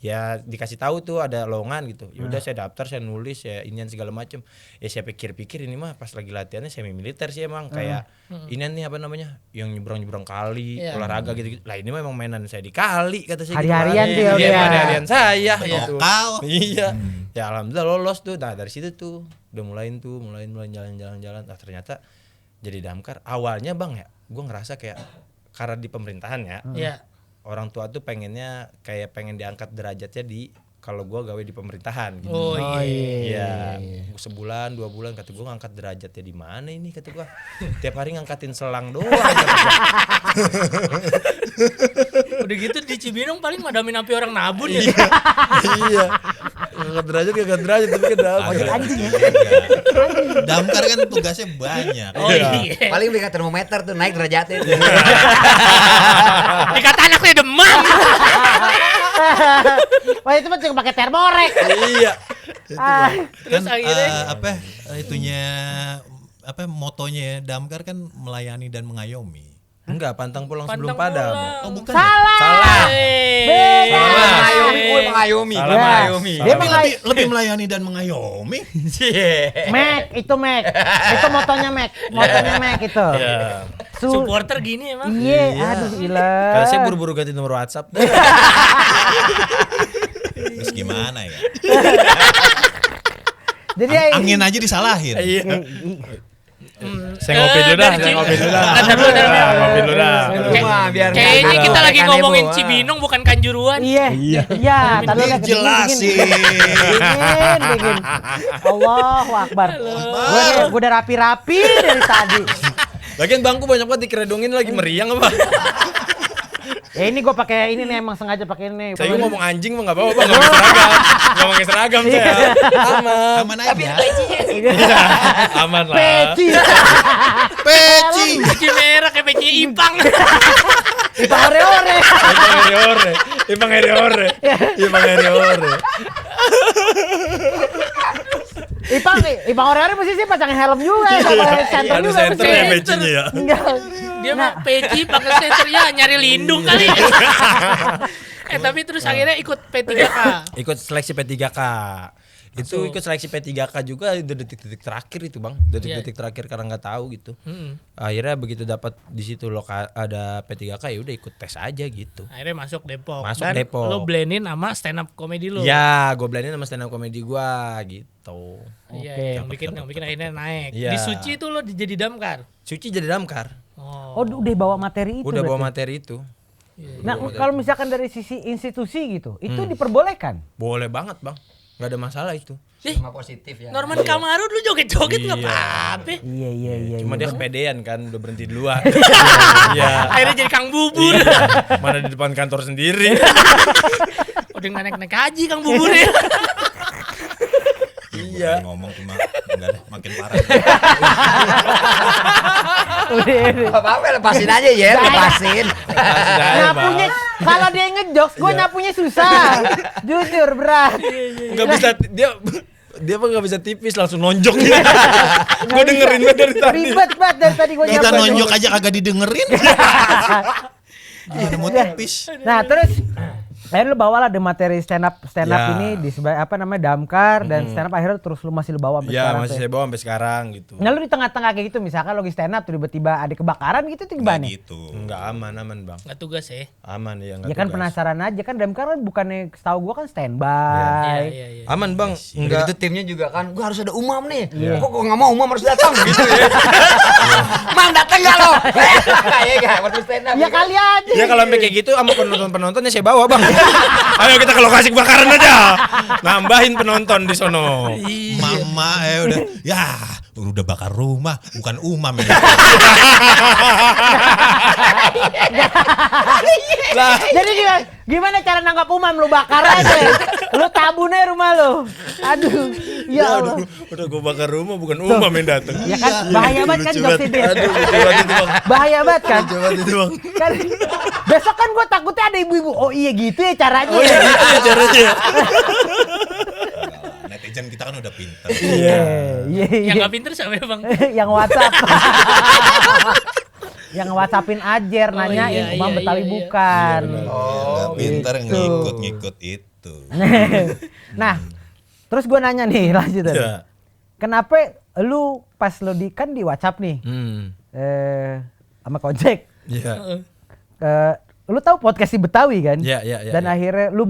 ya dikasih tahu tuh ada lowongan gitu. Ya udah saya daftar, saya nulis, ya inian segala macem. Ya saya pikir-pikir ini mah pas lagi latihannya semi militer sih emang kayak inian nih apa namanya, yang nyebrang kali, olahraga gitu. Lah ini mah emang mainan saya di kali kata saya. Hari-harian gitu. tuh ya, Iya, udah. hari-harian saya gitu. Lokal. Iya. Ya alhamdulillah lolos tuh. Nah dari situ tuh udah mulai jalan-jalan. Nah ternyata jadi damkar. Awalnya bang ya, gue ngerasa kayak karena di pemerintahan ya. Iya. Orang tua tuh pengennya kayak pengen diangkat derajatnya di kalau gua gawe di pemerintahan gitu. Oh iya. Iya. Sebulan 2 bulan kata gua ngangkat derajatnya di mana ini kata gua. Tiap hari ngangkatin selang doang kata gua. Udah gitu di Cibinong paling madamin api orang nabun ya. Iya. Ngangkat derajat tapi kan dapat. Anjing ya. Damkar kan tugasnya banyak. Oh iya. Paling beli termometer tuh naik derajatnya. Dikata anaknya demam. Wah itu mah cuma pakai termorek. Iya. Terus Kan akhirnya itunya motonya ya, Damkar kan melayani dan mengayomi. Enggak, pantang pulang sebelum pantang padam. pulang. Oh bukan. Salah. Salah. Beda. Mengayomi, mengayomi. Salah, Mas. Mengayomi. Dia Tapi mengay- lebih melayani dan mengayomi. Mac itu Mac. Itu motonya Mac. Motonya Mac itu. Iya. supporter gini emang. Iya, aduh gila. Kalau saya buru-buru ganti nomor WhatsApp. Terus gimana ya? Jadi Angin aja disalahin. Iya. Saya ngopi dulu dah, saya ngopi dulu dah. Ngopi dulu dah. Rumah biar Kayaknya nggak kita lagi aneh, ngomongin Bu. Cibinong bukan Kanjuruan. Iya. Iya, tadi udah Dijelasin. Dingin. Allahu Akbar. Gue udah rapi-rapi dari tadi. Lagian bangku banyak banget dikeredongin lagi meriang apa? Ya ini gue pakai ini nih, emang sengaja pakai ini. Saya ngomong anjing mah enggak apa-apa, Bang. Enggak pakai seragam. Enggak pakai seragam saya. Aman. Aman aja. Aman lah. Peci. Peci. Peci merah kayak peci Ipang. Ipang ore-ore. Ipang ore-ore. Ipang ore-ore mesti sih pasang helm juga sama center Ada juga. center ya pecinya ya. Enggak. Dia mah peci pakai senter ya nyari lindung kali. Tapi terus akhirnya ikut P3K. Ikut seleksi P3K. Itu ikut seleksi P3K juga udah detik-detik terakhir itu, Bang. Detik-detik terakhir karena nggak tahu gitu. Akhirnya begitu dapat di situ ada P3K ya udah ikut tes aja gitu. Akhirnya masuk Depok. Masuk Dan Depok. lo blendin sama stand up comedy lo. Ya, gue blendin sama stand up comedy gua gitu. Iya, yang bikin akhirnya naik. Iya. Di Suci itu lo jadi damkar. Suci jadi damkar. Oh, udah bawa materi itu. Udah bawa berarti. materi itu. Nah, kalau misalkan dari sisi institusi gitu, itu diperbolehkan. Boleh banget, Bang. Nggak ada masalah itu. Cuma positif ya. Norman Kamaru lu joget-joget nggak Iya. apa-apa. Iya. Cuma dia bener. kepedean kan, udah berhenti duluan. Iya. Akhirnya jadi Kang Bubur. Mana di depan kantor sendiri. Udah nggak naik haji Kang Bubur ya. Iya. Ngomong cuma enggak deh, makin parah. Udah. Apa-apa lepasin aja ya, lepasin. Nyapunya kalau dia ngejokes, gue nyapunya susah. Jujur berat. Nggak bisa dia apa nggak bisa tipis langsung nonjok. Gue dengerin banget dari tadi. Ribet banget dari tadi gue Kita nyapu. nonjok aja kagak didengerin. Gimana mau tipis? Nah terus akhirnya lu bawalah the materi stand up Ya. ini di damkar dan stand up akhirnya terus lu masih lu bawa sampai Ya sekarang. masih tuh. saya bawa sampai sekarang gitu. Nah lu di tengah-tengah kayak gitu misalkan lagi stand up tiba-tiba ada kebakaran gitu tuh Enggak gimana? gitu. Enggak aman Bang. Nggak tugas ya. Aman ya Ya enggak. kan penasaran aja kan damkar kan bukannya setahu gua kan standby. Iya. Aman Bang. Udah Enggak. gitu timnya juga kan, gua harus ada Umam nih. Kok gua nggak mau Umam harus datang gitu ya. Mam datang nggak lo? Kayak gak waktu stand up. Ya kali aja. Ya kalau sampai kayak gitu sama penontonnya saya bawa Bang. Ayo kita ke lokasi kebakaran aja. Nambahin penonton di sono. Mama udah ya udah bakar rumah bukan umam ini. Jadi gimana cara nangkap umam lu bakar aja. Lu tabun aja rumah lu. Aduh. Ya Allah. Udah gue bakar rumah bukan umam yang datang. Ya kan bahaya banget kan jokes itu. Aduh, lucu banget itu Bang. Bahaya banget kan. Coba itu Bang. Kan besok kan gue takutnya ada ibu-ibu. Oh iya gitu ya caranya. Oh iya gitu ya caranya. Netizen kita kan udah pinter. Iya. Yang nggak pinter siapa ya Bang? Yang WhatsApp. Yang WhatsAppin Ajer nanyain iya, Umam iya, Betawi iya. bukan. Nggak pinter gitu. ngikut itu. Nah, terus gue nanya nih lanjut tadi. Iya. Kenapa lu pas lu kan di WhatsApp nih sama Kojek. Iya. Lu tahu podcast si Betawi kan? Iya. Dan akhirnya lu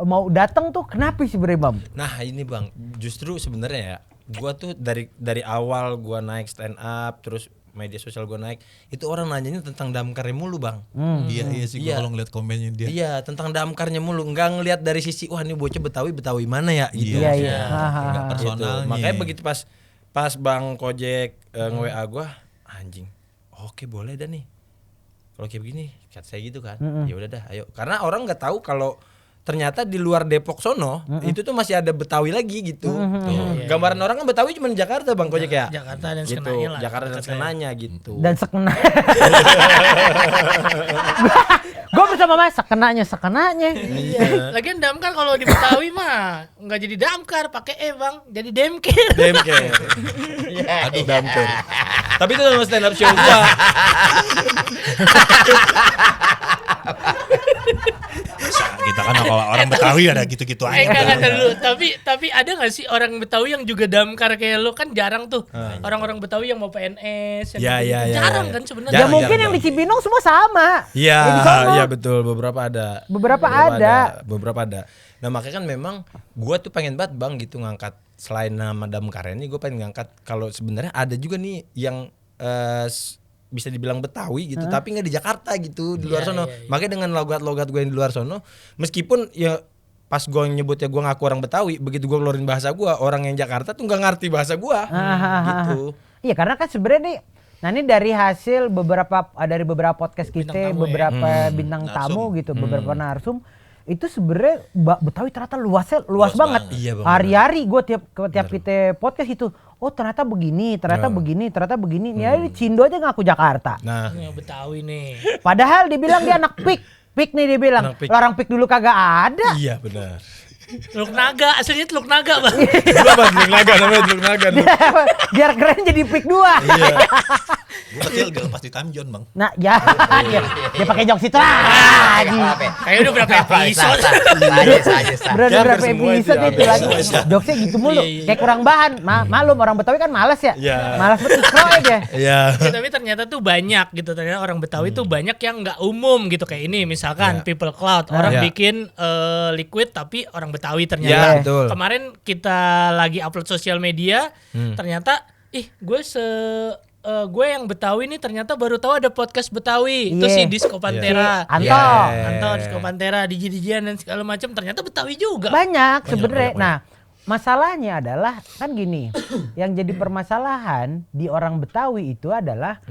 mau datang tuh kenapa sih sebenarnya Bam? Nah ini Bang, justru sebenarnya ya, gua tuh dari awal gua naik stand up, terus media sosial gua naik, itu orang nanyanya tentang damkarnya mulu Bang. Iya sih Iya. gua kalau ngeliat komennya dia. Iya tentang damkarnya mulu, nggak ngelihat dari sisi wah ini bocah Betawi mana ya gitu. Iya. Nggak Gitu. personalnya. Makanya begitu pas Bang Kojek nge-WA gua, anjing, oke boleh dah nih. Kalau kayak begini, kata saya gitu kan, ya udah dah, ayo. Karena orang nggak tahu kalau ternyata di luar Depok sono itu tuh masih ada Betawi lagi gitu. Tuh. Gambaran orang kan Betawi cuma di Jakarta Bang Kojek ya. Jakarta dan Gitu. sekenanya lah. Jakarta dan sekenanya gitu. Dan sekena. Gue bersama Mas sekenanya. Iya. Lagian damkar kalau di Betawi mah nggak jadi damkar, pakai Bang, jadi demker. Demker. Aduh damker. Tapi itu sama stand up show gua. Kita kan kalau orang Betawi ada gitu-gitu aja. Enggak dulu. Tapi ada nggak sih orang Betawi yang juga damkar kayak lo kan jarang tuh. Orang-orang Betawi yang mau PNS. Ya, gitu-gitu. ya, ya, Jarang ya. kan sebenarnya. Ya Jarang, mungkin jarang, yang di jarang. Cibinong semua sama. Iya, Yang di sono. iya betul. Beberapa ada. Beberapa ada. Beberapa ada. Nah makanya kan memang gua tuh pengen banget Bang gitu ngangkat selain nama damkar ini, gue pengen ngangkat kalau sebenarnya ada juga nih yang bisa dibilang Betawi gitu, tapi nggak di Jakarta gitu, di luar sono. Makanya dengan logat-logat gue yang di luar sono, meskipun ya pas gue nyebutnya gue ngaku orang Betawi, begitu gue keluarin bahasa gue, orang yang Jakarta tuh nggak ngerti bahasa gue, gitu. Iya karena kan sebenarnya nih, nah ini dari hasil dari beberapa podcast kita, tamu ya. beberapa bintang tamu gitu, beberapa narsum, itu sebenarnya Betawi ternyata luas banget. Iya, Bang. Hari-hari gue tiap kita podcast itu, oh ternyata begini, ternyata begini. Nih Cindo aja ngaku Jakarta. Nah, Yang Betawi nih. Padahal dibilang dia anak pik nih dia bilang. Anak pik. Orang pik dulu kagak ada. iya benar. Teluk Naga, aslinya Teluk Naga Bang. Dulu apa Teluk Naga namanya Teluk Naga. Biar keren jadi pik 2. Iya. Gue kecil dilepas di Time Zone Bang. Nah, ya dia pakai jokes itu lagi. Kayak udah berapa episode. Bener Ya, berapa hampir semua episode itu, itu lagi. hampir semua. Jokesnya gitu mulu. Iya. Kayak kurang bahan. Malum orang Betawi kan malas ya. Iya. Malas betul ikro aja. Iya. Ya, tapi ternyata tuh banyak gitu, ternyata orang Betawi tuh banyak yang nggak umum gitu, kayak ini misalkan People Cloud, orang Iya. bikin liquid tapi orang Betawi Iya, ternyata. betul. Kemarin kita lagi upload sosial media, ternyata gue gue yang Betawi nih ternyata baru tahu ada podcast Betawi. Itu Iya. si Disco Pantera. Anto. Anto, Disco Pantera, Diji-Dijian dan segala macam ternyata Betawi juga. Banyak sebenarnya. Nah, masalahnya adalah kan gini, yang jadi permasalahan di orang Betawi itu adalah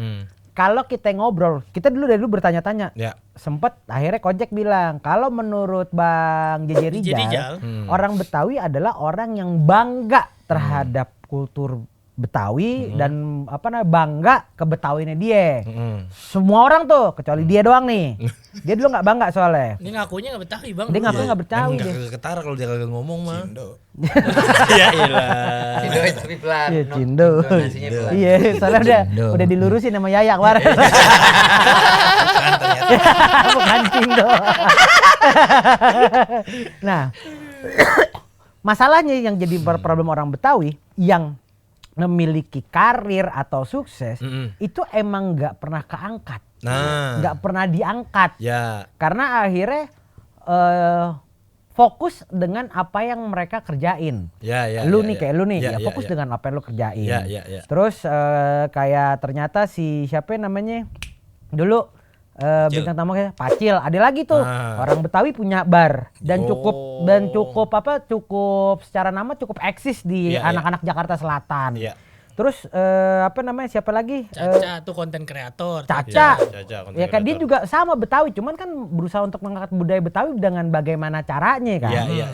kalau kita ngobrol, kita dari dulu bertanya-tanya. Ya. Sempet akhirnya Kojek bilang, kalau menurut Bang JJ Rijal, orang Betawi adalah orang yang bangga terhadap kultur Betawi dan bangga ke Betawinya dia. Semua orang tuh kecuali dia doang nih. Dia dulu nggak bangga soalnya. Ini ngakunya nggak Betawi bang. Dia ngaku nggak Betawi Enggak dia. ketara kalau dia kagak ngomong mah. Cindo. Ya ilah. Cindo tapi pelan. Iya Cindo. Intonasinya pelan. Iya, soalnya udah dilurusin sama Yaya kemarin. Bukan Cindo. Nah, masalahnya yang jadi problem orang Betawi yang memiliki karir atau sukses itu emang nggak pernah keangkat, nggak pernah diangkat, Ya. karena akhirnya fokus dengan apa yang mereka kerjain. Ya. Lu nih kayak lu nih, Ya, ya fokus dengan apa yang lu kerjain. Ya. Terus kayak ternyata si siapa namanya dulu bintang tamu kayak Pacil, ada lagi tuh orang Betawi punya bar dan cukup secara nama cukup eksis di anak-anak Jakarta Selatan. Iya. Terus siapa lagi? Caca tuh konten kreator. Caca. Caca, Ya kan dia juga sama Betawi, cuman kan berusaha untuk mengangkat budaya Betawi dengan bagaimana caranya kan. Iya.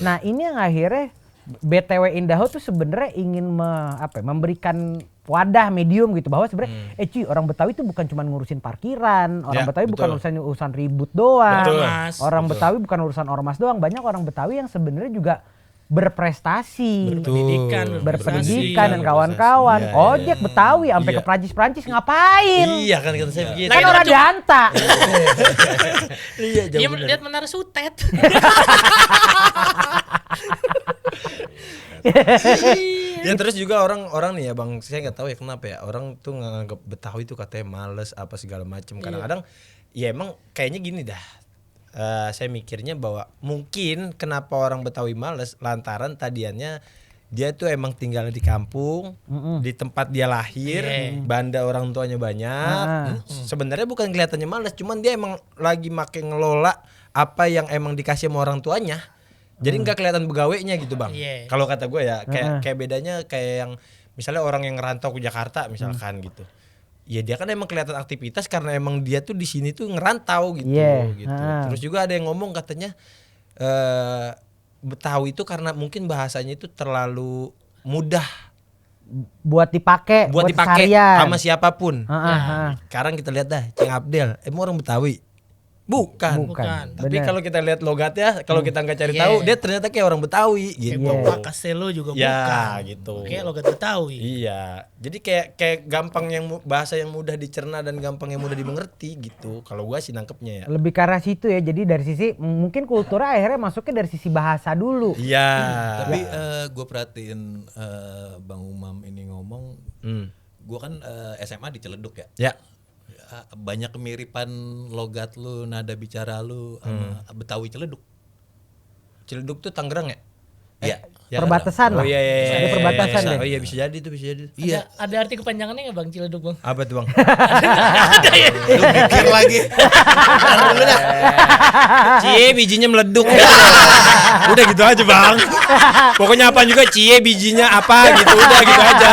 Nah, ini yang akhirnya BTW Indaho tuh sebenarnya ingin memberikan wadah medium gitu bahwa sebenarnya cuy, orang Betawi itu bukan cuma ngurusin parkiran, orang Ya, Betawi betul. bukan urusan ribut doang. Betul. Orang Betawi bukan urusan ormas doang, banyak orang Betawi yang sebenarnya juga berprestasi. Berpendidikan dan kawan-kawan. Iya, Ojek Betawi sampai Iya. ke Prancis ngapain? Iya kan kata saya begitu. Kan orang Danta. Iya, Dia lihat Menara Sutet. Ya terus juga orang nih ya bang, saya nggak tahu ya kenapa ya orang tuh nganggap Betawi itu katanya males apa segala macam. Kadang-kadang ya emang kayaknya gini dah. Saya mikirnya bahwa mungkin kenapa orang Betawi males lantaran tadiannya dia tuh emang tinggal di kampung, di tempat dia lahir, banda orang tuanya banyak. Sebenarnya bukan kelihatannya males, cuman dia emang lagi makin ngelola apa yang emang dikasih sama orang tuanya. Jadi nggak kelihatan begawainya gitu bang. Kalau kata gue ya kayak bedanya kayak yang misalnya orang yang ngerantau ke Jakarta misalkan gitu. Ya dia kan emang kelihatan aktivitas karena emang dia tuh di sini tuh ngerantau gitu. Gitu. Terus juga ada yang ngomong katanya Betawi itu karena mungkin bahasanya itu terlalu mudah buat dipakai seharian. sama siapapun. Sekarang kita lihat dah Ceng Abdel, emang orang Betawi? Bukan. Tapi Bener. kalau kita lihat logatnya, kalau kita nggak cari tahu, dia ternyata kayak orang Betawi gitu. Bapak Kaselo juga Ya, bukan. gitu. Kayak logat Betawi. Iya. Jadi kayak gampang bahasa yang mudah dicerna dan gampang yang mudah dimengerti gitu. Kalau gua sih nangkepnya ya. Lebih ke arah situ ya. Jadi dari sisi mungkin kulturnya akhirnya masuknya dari sisi bahasa dulu. Iya. Tapi gue perhatiin Bang Umam ini ngomong, gue kan SMA di Ciledug ya. Ya. Banyak kemiripan logat lu, nada bicara lu sama Betawi Ciledug. Ciledug tuh Tangerang ya? Iya. Ya, Perbatasan kan? lah. Oh iya. Di perbatasan Bisa. deh. Oh iya bisa jadi tuh, bisa jadi. Iya. Ada arti kepanjangannya nggak bang Ciledug bang? Apa tuh bang? Lu mikir lagi. Cie bijinya meleduk. Udah gitu aja bang. Pokoknya apa juga cie bijinya apa gitu, udah gitu aja.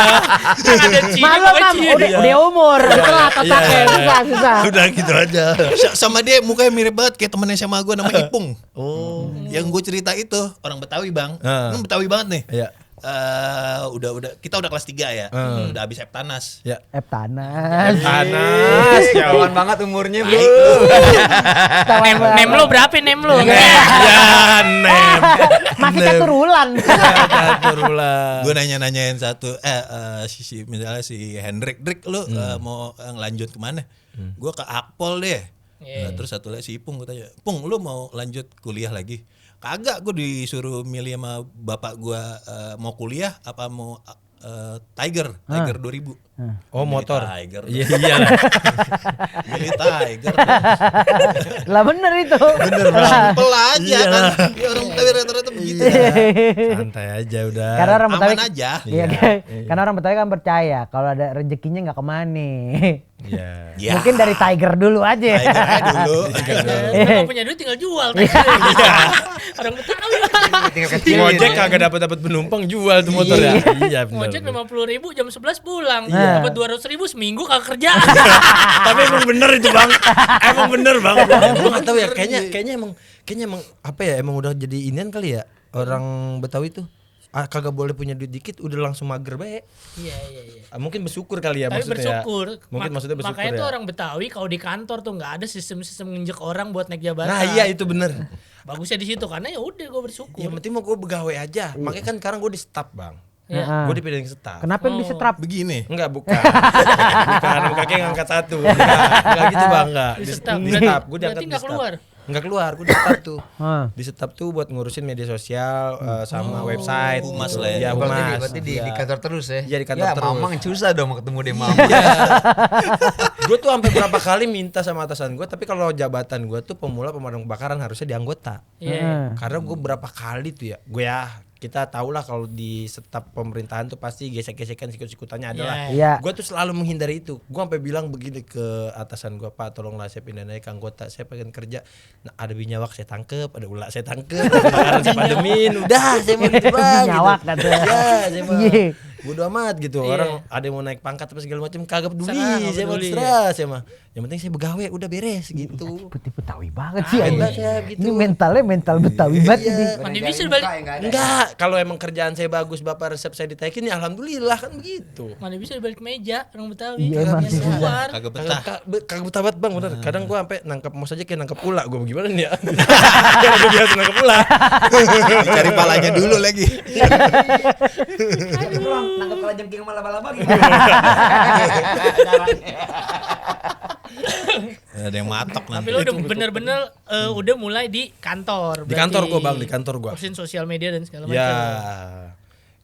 Ada Cina Malu pokoknya mam, Cina. udah umur, telat otaknya, susah. Udah gitu aja. Sama dia mukanya mirip banget kayak temennya sama gue namanya Ipung. Oh. Yang gue cerita itu orang Betawi bang. Lu Betawi banget nih. Iya. Kita udah kelas 3 ya. Udah habis Eptanas. Ya. Eptanas. Panas. Kawan banget umurnya bro. Nem lu berapa nem lu? Ya nem. Masih caturulan. Turulah. Gue nanya-nanyain satu misalnya si Hendrik, lu mau ngelanjut kemana? Gue ke Akpol deh. Terus satu lagi si Ipung, gue tanya, Pung lu mau lanjut kuliah lagi? Kagak, gue disuruh milih sama bapak gue mau kuliah apa mau Tiger 2000. Oh motor. Tiger. Iya iyalah. Milih Tiger. Lah bener itu. Simpel aja kan. Ya, orang Betawi rata-rata begitu. gitu. Santai aja udah. Karena orang Betawi Aman aja. Iya, karena orang Betawi kan percaya kalau ada rezekinya nggak kemana. Iya. Ya. Mungkin dari Tiger dulu aja. Tiger aja dulu. Kalau punya duit tinggal jual. Orang Betawi. Ngojek kagak dapat penumpang jual tuh motor ya. Iya benar. Ngojek 50.000 jam 11 pulang. Iya. Dapat 200.000 seminggu kagak kerja. Tapi emang bener itu bang. Emang bener bang. Gue nggak tahu ya. Kayaknya emang apa ya? Emang udah jadi inian kali ya orang Betawi tuh. Kagak boleh punya duit dikit udah langsung mager bae. Iya. Mungkin bersyukur kali ya Tapi maksudnya. bersyukur. Mungkin maksudnya bersyukur Makanya ya. tuh orang Betawi kalau di kantor tuh nggak ada sistem-sistem nginjek orang buat naik jabatan. Nah iya itu bener. Bagusnya di situ karena ya udah gue bersyukur. Yang penting mau gue begawe aja. Makanya kan sekarang gue di staff bang. Heeh. Gue dipilih staff. Kenapa bisa trap? Begini. Enggak bukan. Bukan kakek ngangkat satu. Enggak gitu bang enggak. Di staff. Di staff. Gue diangkat Berarti di nggak staff. keluar. Enggak keluar. Gue di staff tuh. Hah. Di staff tuh buat ngurusin media sosial sama website. Humas gitu. lah ya. Ya humas. Berarti di kantor terus ya. Iya, di kantor terus. Mamang susah dong mau ketemu dia Mamang. Gue tuh sampai berapa kali minta sama atasan gue. Tapi kalau jabatan gue tuh pemula pemadam kebakaran harusnya di anggota. Iya. Karena gue berapa kali tuh ya. Gue ya kita tahu lah kalau di staf pemerintahan tuh pasti gesek-gesekan sikut-sikutannya ada lah. Iya. Gue tuh selalu menghindari itu. Gue sampai bilang begini ke atasan gue, Pak tolonglah saya pindah naik ke anggota. Saya pengen kerja. Nah, ada binyawak saya tangkep, ada ulat saya tangkep, ada kebakaran saya pademin. Udah saya mau gitu bang. Binyawak gitu. kata. Ya saya mau. Iya. Bodo amat gitu. Orang ada yang mau naik pangkat apa segala macam kagak peduli. Serah, nggak Saya mau peduli, terserah saya mah. Yang penting saya begawe udah beres gitu. Putih Betawi banget sih. Hebat anjing. ya gitu. Ini mentalnya mental Betawi banget ini. Mandi bisa balik. Enggak, kalau emang kerjaan saya bagus, Bapak resep saya ditaikin ya alhamdulillah kan begitu. Mana bisa balik meja orang Betawi. Iya, Kagak emang bisa sih. keluar. Kagak betah. Kagak betah banget bang, bener. Kadang gua sampai nangkap mau saja kayak nangkap ula, gua gimana nih ya? Gua biasa nangkap ula. Dicari palanya dulu lagi. Nangkep kalajengking sama laba-laba Ada yang matok Tapi nanti. lo udah bener-bener udah mulai di kantor. Di kantor berarti. gua bang, di kantor gua. Ngurusin sosial media dan segala macam. Ya,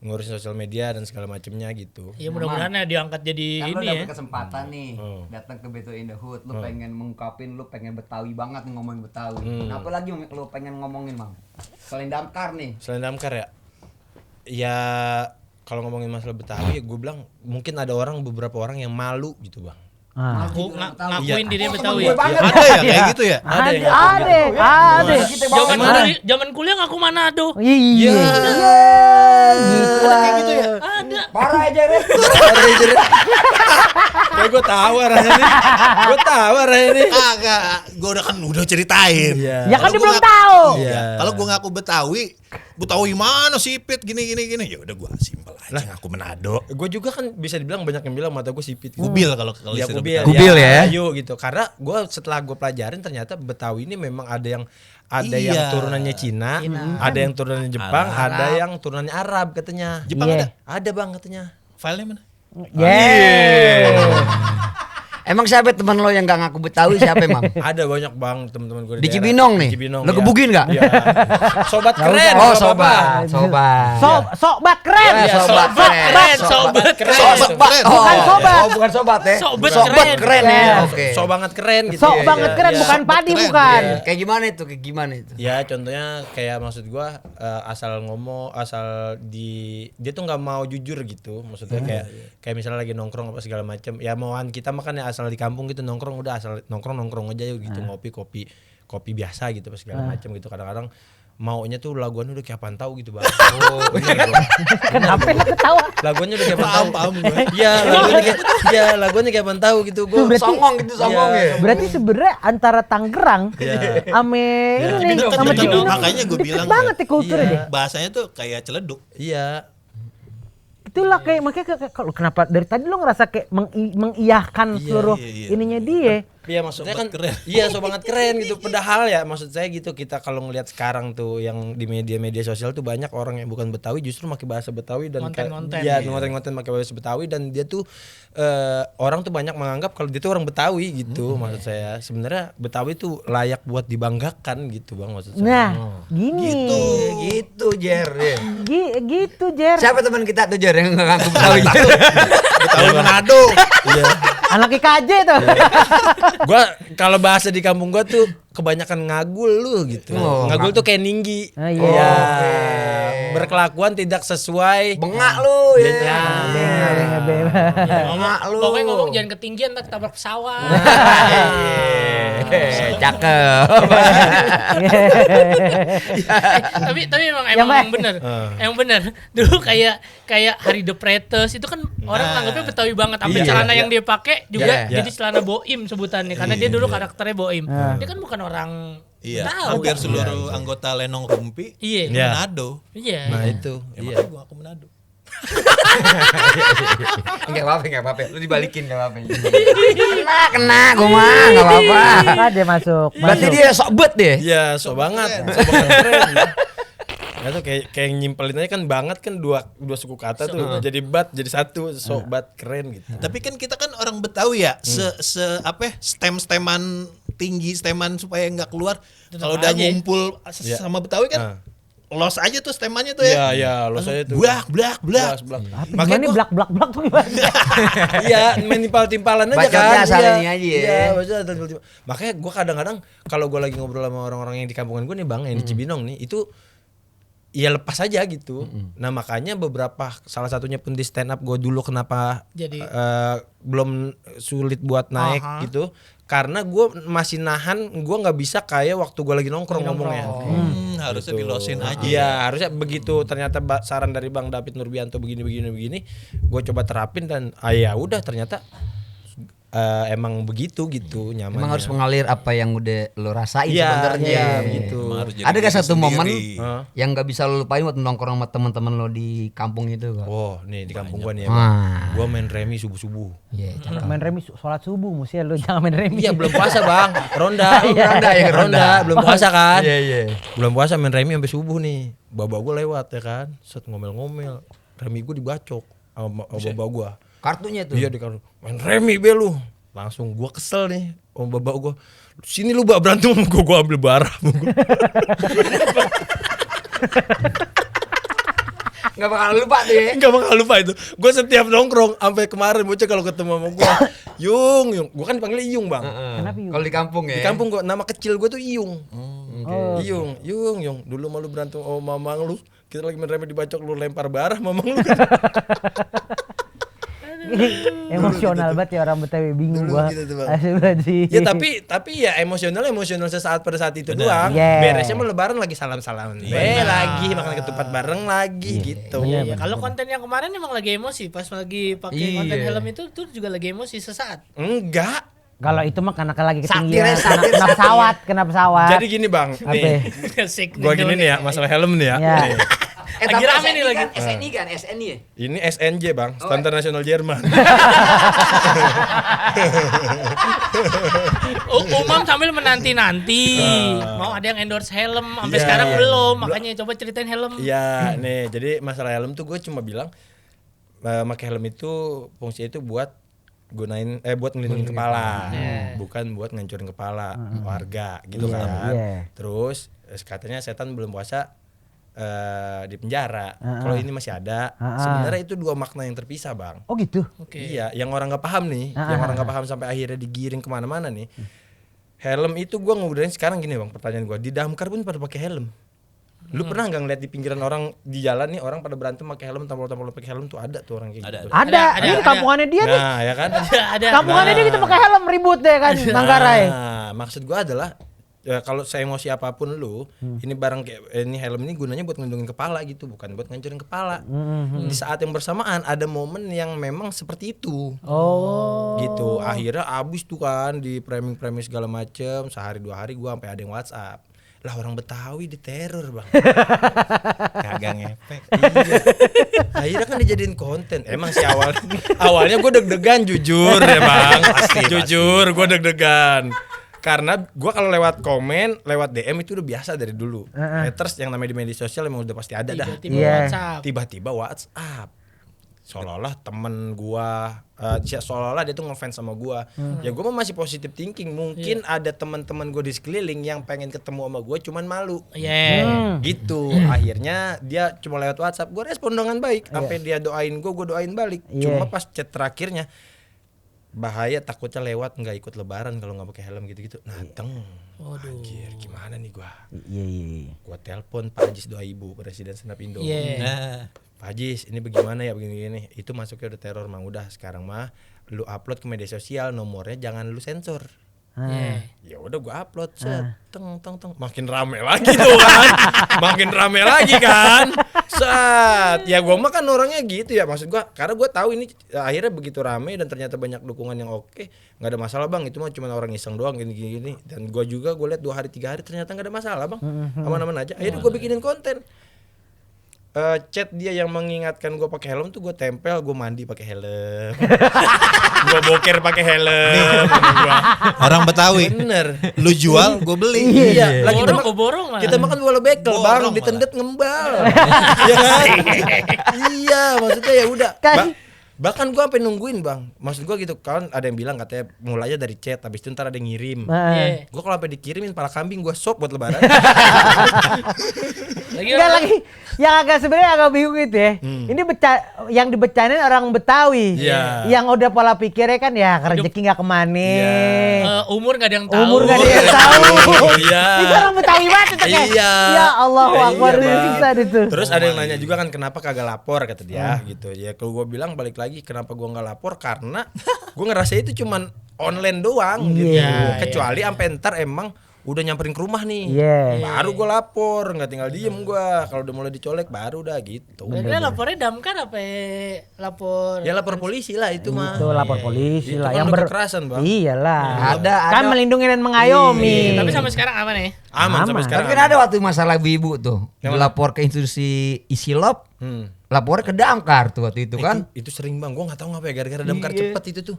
ngurusin sosial media dan segala macemnya gitu. Iya mudah-mudahan ya diangkat jadi Kan lu ini dapet ya. kesempatan nih datang ke Beto in the Hood, lu pengen mengungkapin lu pengen Betawi banget nih ngomongin Betawi. Apa lagi lu pengen ngomongin, Mang? Selain damkar nih. Selain damkar ya, ya kalau ngomongin masalah Betawi, gue bilang mungkin ada beberapa orang yang malu gitu bang. Ah. Ngakuin dirinya Betawi. Gue banget. Ada ya kayak gitu ya? Ada. Zaman kuliah ngaku Manado. Iya. Gitu Kayak gitu ya. Ada. Parah aja, Re. Kayak gue tahu arahnya nih. Gue tahu arahnya nih. Kagak, gue udah ceritain. Iya. Ya kan Kalau dia gua belum ngaku- tahu. Iya. Kalau gue ngaku Betawi mana sipit gini. Ya udah gue simpel aja ngaku Manado. Gue juga kan bisa dibilang banyak yang bilang mata gue sipit. Kubil kalau Ya istilah kubil, Betawi. Kubil ya. Ayo gitu. Karena gue setelah gue pelajarin ternyata Betawi ini memang ada yang Iya. yang turunannya Cina, ada yang turunannya Jepang, ada yang turunannya Arab katanya. Jepang Iya. ada? Ada bang katanya. Filenya mana? Emang siapa teman lo yang gak ngaku Betawi siapa emang? Ada banyak bang teman-teman gue Di Cibinong nih? Lo gebugin nggak? Iya. Sobat keren. Oh, nggak apa-apa. sobat. Sobat keren. Iya, Sobat keren, sobat keren. Keren. Bukan sobat. Oh, bukan sobat ya. Sobat Sobat keren. keren ya. Oke. So banget keren gitu. Sok ya, banget ya, keren ya. bukan padi keren, bukan. Kayak gimana itu? Ya contohnya kayak maksud gua asal dia tuh nggak mau jujur gitu. Maksudnya kayak misalnya lagi nongkrong apa segala macam. Ya mauan kita makan ya asal di kampung gitu nongkrong udah asal nongkrong aja yuk gitu ngopi kopi biasa gitu apa segala macam gitu. Kadang-kadang maunya tuh laguannya udah kayak apaan tahu gitu bang. Oh bener bang. Kenapa lu ketawa? Laguannya udah kayak apaan tahu. Paham gue. Iya laguannya kayak apaan tahu gitu gua. Berarti- Songong gitu songong ya. Berarti sebenarnya antara Tangerang ame ini Cibinong, sama Cibinong. Cibinong. Makanya gua deket bilang banget ya kulturnya Iya. deh. Bahasanya tuh kayak celeduk. Iya. Itulah kayak makanya kalau kenapa dari tadi lu ngerasa kayak mengiyahkan seluruh iya. ininya dia. Iya maksudnya Sobat kan keren. iya so banget keren gitu. Padahal ya maksud saya gitu kita kalau ngelihat sekarang tuh yang di media-media sosial tuh banyak orang yang bukan Betawi justru pakai bahasa Betawi dan Ngonten-ngonten. iya ngonten-ngonten pakai bahasa Betawi dan dia tuh orang tuh banyak menganggap kalau dia tuh orang Betawi gitu maksud saya. Sebenarnya Betawi tuh layak buat dibanggakan gitu Bang maksud saya. Nah, gini. Gitu Jer. Ya. Gitu Jer. Siapa teman kita tuh Jer yang ngaku Betawi? Betawi Manado. Iya. Anak IKJ tuh. Gua kalau bahasa di kampung gua tuh kebanyakan ngagul lu gitu. Oh, Ngagul tuh kayak ninggi. Ah, iya. Iya. Berkelakuan tidak sesuai. Bengak lu ya. Pokoknya ngomong jangan ketinggian tak tabrak pesawat. Cakep. Tapi emang bener. Emang bener. Dulu kayak Hari The Pretes itu kan orang anggapnya Betawi banget. Sampai celana yang dia pakai juga jadi celana boim sebutannya karena dia dulu karakternya boim. Dia kan bukan orang Iya, Betawi. hampir seluruh anggota Lenong Rumpi Iya. Manado. Iya. Nah itu. Ya, Iya. makanya gua aku Manado. Enggak apa-apa. Lu dibalikin enggak apa-apa. Kena gua mah enggak apa-apa. Maka dia masuk. Berarti dia sok bet deh. Iya, so banget. So banget keren. Ya tuh kayak nyimpelin aja kan banget kan dua suku kata tuh jadi bat jadi satu sobat keren gitu. Tapi kan kita kan orang Betawi ya, stem-steman tinggi, steman supaya nggak keluar. Kalau udah aja. ngumpul sama Betawi kan, los aja tuh stemannya tuh Iya, ya. iya, lo saya tuh. Blak. Blak. Makanya ini blak tuh gimana? Iya, main timpal-timpalan aja Bacotnya kan. asal Iya. ini aja ya. Iya, bacotnya timpal-timpal. Makanya gue kadang-kadang kalau gue lagi ngobrol sama orang-orang yang di kampungan gue nih Bang, yang di Cibinong nih, itu ya lepas aja gitu. Nah makanya salah satunya pun di stand up gue dulu kenapa Jadi belum sulit buat naik gitu. Karena gue masih nahan, gue nggak bisa kayak waktu gue lagi nongkrong ngomongnya. Harusnya dilosin aja. Iya, harusnya begitu. Ternyata saran dari Bang David Nurbianto begini, gue coba terapin dan ya udah ternyata emang begitu gitu nyaman. Emang harus mengalir apa yang udah lo rasain Iya, sebenarnya. iya, begitu. Ada gak satu momen Hah? yang gak bisa lo lupain waktu nongkrong sama teman-teman lo di kampung itu? Kak? Oh, nih di kampung gue nih ya. Wah. Gue main remi subuh-subuh. Iya, Main remi sholat subuh mesti lu jangan main remi. Iya belum puasa Bang, ronda, ronda. belum puasa kan? Iya. Belum puasa main remi sampai subuh nih. Bapak gue lewat ya kan, set ngomel-ngomel, remi gue dibacok sama bapak gue. Kartunya tuh. Iya di kartu, main remi be lu. Langsung gue kesel nih, om bapak gue, sini lu berantem sama gue ambil barang. Gak bakal lupa tuh ya. Gak bakal lupa itu. Gue setiap nongkrong sampai kemarin bocah kalau ketemu sama gue, Yung, gue kan dipanggilnya Iyung Bang. Kenapa yuk? Kalau di kampung ya. Di kampung gue nama kecil gue tuh Iyung. Oh. Yung. Dulu malu berantem sama mamang lu. Kita lagi main remi dibacok lu lempar barah mamang lu. Emosional banget ya orang Betawi, bingung Dulu gua. gitu tuh, Bang. Asli banget sih. Ya tapi ya emosional sesaat pada saat itu doang. Yeah. Beresnya mau lebaran lagi salam-salaman. Lagi makan ketupat bareng lagi gitu. Iya, kalau konten yang kemarin emang lagi emosi pas lagi pakai konten helm itu tuh juga lagi emosi sesaat. Enggak. Kalau itu mah karena lagi Satir ya, ketinggian, kena pesawat. Jadi gini Bang, Apa? nih. Asik. Gua gini nih ya, masalah helm nih ya. Ya. Nih. Lagi rame nih lagi. SNI kan, SNI ya. Ini SNJ Bang, Standar Nasional Jerman. Umam sambil menanti-nanti mau ada yang endorse helm sampai Iya. sekarang belum, makanya coba ceritain helm. Iya, nih jadi masalah helm tuh gue cuma bilang pakai helm itu fungsinya itu buat buat ngelindungin kepala, bukan buat ngancurin kepala warga gitu kan. Iya. Terus katanya setan belum puasa di penjara. Kalau ini masih ada. Sebenarnya itu dua makna yang terpisah Bang. Oh gitu. Oke. Iya, yang orang nggak paham nih, yang orang nggak paham sampai akhirnya digiring kemana-mana nih. Helm itu gue ngobrolin sekarang gini Bang, pertanyaan gue, di damkar pun pada pakai helm. Lu pernah nggak ngeliat di pinggiran orang di jalan nih orang pada berantem pakai helm, tampol-tampol pakai helm tuh ada tuh orang kayak gitu. Ada. Ada. Ini kampungannya dia nih. Nah, ya kan? Ada. Kampungannya dia gitu pakai helm ribut deh kan Manggarai. Nah, maksud gua adalah ya kalau saya emosi apapun lu, ini barang kayak ini helm ini gunanya buat ngelindungin kepala gitu, bukan buat ngancurin kepala. Di saat yang bersamaan ada momen yang memang seperti itu. Oh. Gitu. Akhirnya abis tuh kan di framing segala macem, sehari 2 hari gua sampai ada yang WhatsApp. Lah orang Betawi diteror Bang. Kagak ngepek. Iya. Akhirnya kan dijadiin konten. Emang sih awalnya gue deg-degan jujur ya Bang. Jujur gue deg-degan. Karena gue kalau lewat komen, lewat DM itu udah biasa dari dulu. Haters yang namanya di media sosial emang udah pasti ada dah. Tiba-tiba Iya. WhatsApp. Tiba-tiba WhatsApp. Seolah-olah temen gua, seolah-olah dia tuh ngefans sama gua. Ya gua mah masih positive thinking. Mungkin ada teman-teman gua di sekeliling yang pengen ketemu sama gua cuman malu. Iya. Gitu. Akhirnya dia cuma lewat WhatsApp. Gua respon dengan baik. Sampai dia doain gua doain balik. Iya. Cuma pas chat terakhirnya bahaya, takutnya lewat nggak ikut lebaran kalau nggak pakai helm gitu-gitu. Nateng. Waduh. Anjir, gimana nih gua? Iya. Gua telepon Pak Ajis Doaibu, Presiden Senap Indo. Iya. Nah, Pak Ajis, ini bagaimana ya begini-gini? Itu masuknya udah teror mah. Udah sekarang mah lu upload ke media sosial, nomornya jangan lu sensor. Iya. Ya udah gua upload, set, teng, makin rame lagi tuh kan, makin rame lagi kan, set. Ya gua mah kan orangnya gitu ya, maksud gua, karena gua tahu ini akhirnya begitu rame dan ternyata banyak dukungan yang oke, nggak ada masalah bang, itu mah cuma orang iseng doang gini. Dan gua juga gua lihat 2 hari 3 hari ternyata nggak ada masalah bang, aman-aman aja. Akhirnya gua bikinin konten. Chat dia yang mengingatkan gue pakai helm tuh gue tempel, gue mandi pakai helm, gue boker pakai helm. orang Betawi. Bener. Lu jual, gue beli. Iya. Lagi Borong malah. kita makan bola bekel Borong bang, malah. ditendet ngembal. Iya kan? Iya, maksudnya ya udah. Kan- Bahkan gue sampai nungguin bang, maksud gue gitu kan, ada yang bilang katanya mulainya dari chat, habis itu ntar ada yang ngirim. Iya. Gue kalau sampai dikirimin pala kambing gue sop buat lebaran. Enggak lagi yang agak sebenarnya agak bingung itu ya. Ini yang dibecanin orang Betawi. Iya. Yang udah pola pikirnya kan ya rezeki nggak kemana. Umur nggak ada yang tahu. Umur nggak ada yang tahu. Iya. Itu orang Betawi banget itu kayak. Iya. Ya Allah Iya, Akbar Bang. bisa itu. Terus ada yang nanya juga kan kenapa kagak lapor kata dia gitu. Ya kalau gue bilang balik lagi kenapa gue nggak lapor karena gue ngerasa itu cuman online doang gitu. Iya. Kecuali sampai ntar emang udah nyamperin ke rumah nih. Iya. Baru gue lapor, nggak tinggal diem gue. Kalau udah mulai dicolek baru udah gitu. Kira lapornya damkar apa lapor? Ya lapor polisi lah itu mah. Itu lapor polisi Itu lah kan yang udah kekerasan, Bang. Iyalah. Ada. Kan melindungi dan mengayomi. Tapi sampai sekarang aman ya? Aman sampai Aman. sekarang. Tapi kan ada waktu masalah ibu tuh, lapor ke institusi Isilop, lapor ke damkar tuh waktu itu kan. Itu sering bang, gue nggak tahu ngapa ya gara-gara damkar cepet itu tuh.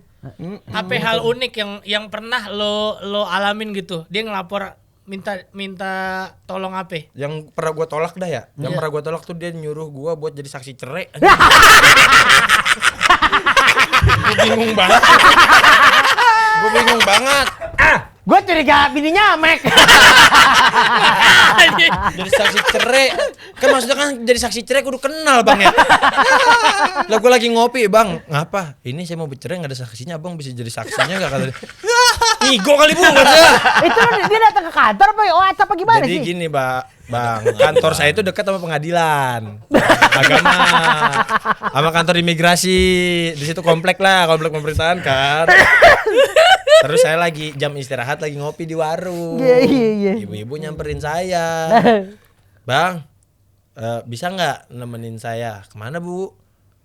Apa hal unik yang pernah lo alamin gitu? Dia ngelapor minta tolong apa? Yang pernah gue tolak dah ya. Yang pernah gue tolak tuh dia nyuruh gue buat jadi saksi cerai. Gue bingung banget. Gue bingung banget. Gue curiga bininya Mek. Jadi saksi cerai. Kan maksudnya kan jadi saksi cerai kudu kenal bang ya. Lah gue lagi ngopi bang. Ngapa? Ini saya mau bercerai nggak ada saksinya bang, bisa jadi saksinya nggak kata dia. Ngigo kali bu nggak saya. Itu dia datang ke kantor apa? Oh, apa gimana Jadi sih? gini bang, kantor saya itu dekat sama pengadilan agama, sama kantor imigrasi. Di situ komplek komplek pemerintahan kan. Terus saya lagi jam istirahat lagi ngopi di warung. Iya. Ibu-ibu nyamperin saya, bang, bisa nggak nemenin saya? Kemana bu?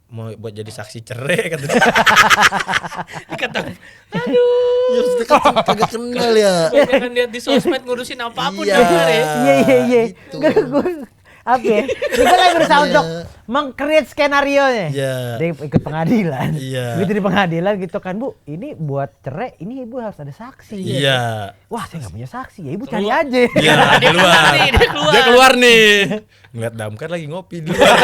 Mau buat jadi saksi cerai kata dia. Kata, Ya maksudnya kan kagak kenal ya. kan lihat di sosmed ngurusin apapun Iya. damkar ya. Iya. Gitu. Apa ya? Kita lagi berusaha untuk meng-create skenario-nya. Iya. Dia ikut pengadilan. Iya. Begitu di pengadilan gitu kan, Bu, ini buat cerai, ini ibu harus ada saksi. Iya. Wah, saya nggak punya saksi ya, ibu cari aja. Iya, Dia keluar nih, Dia keluar nih. Ngeliat damkar lagi ngopi di luar.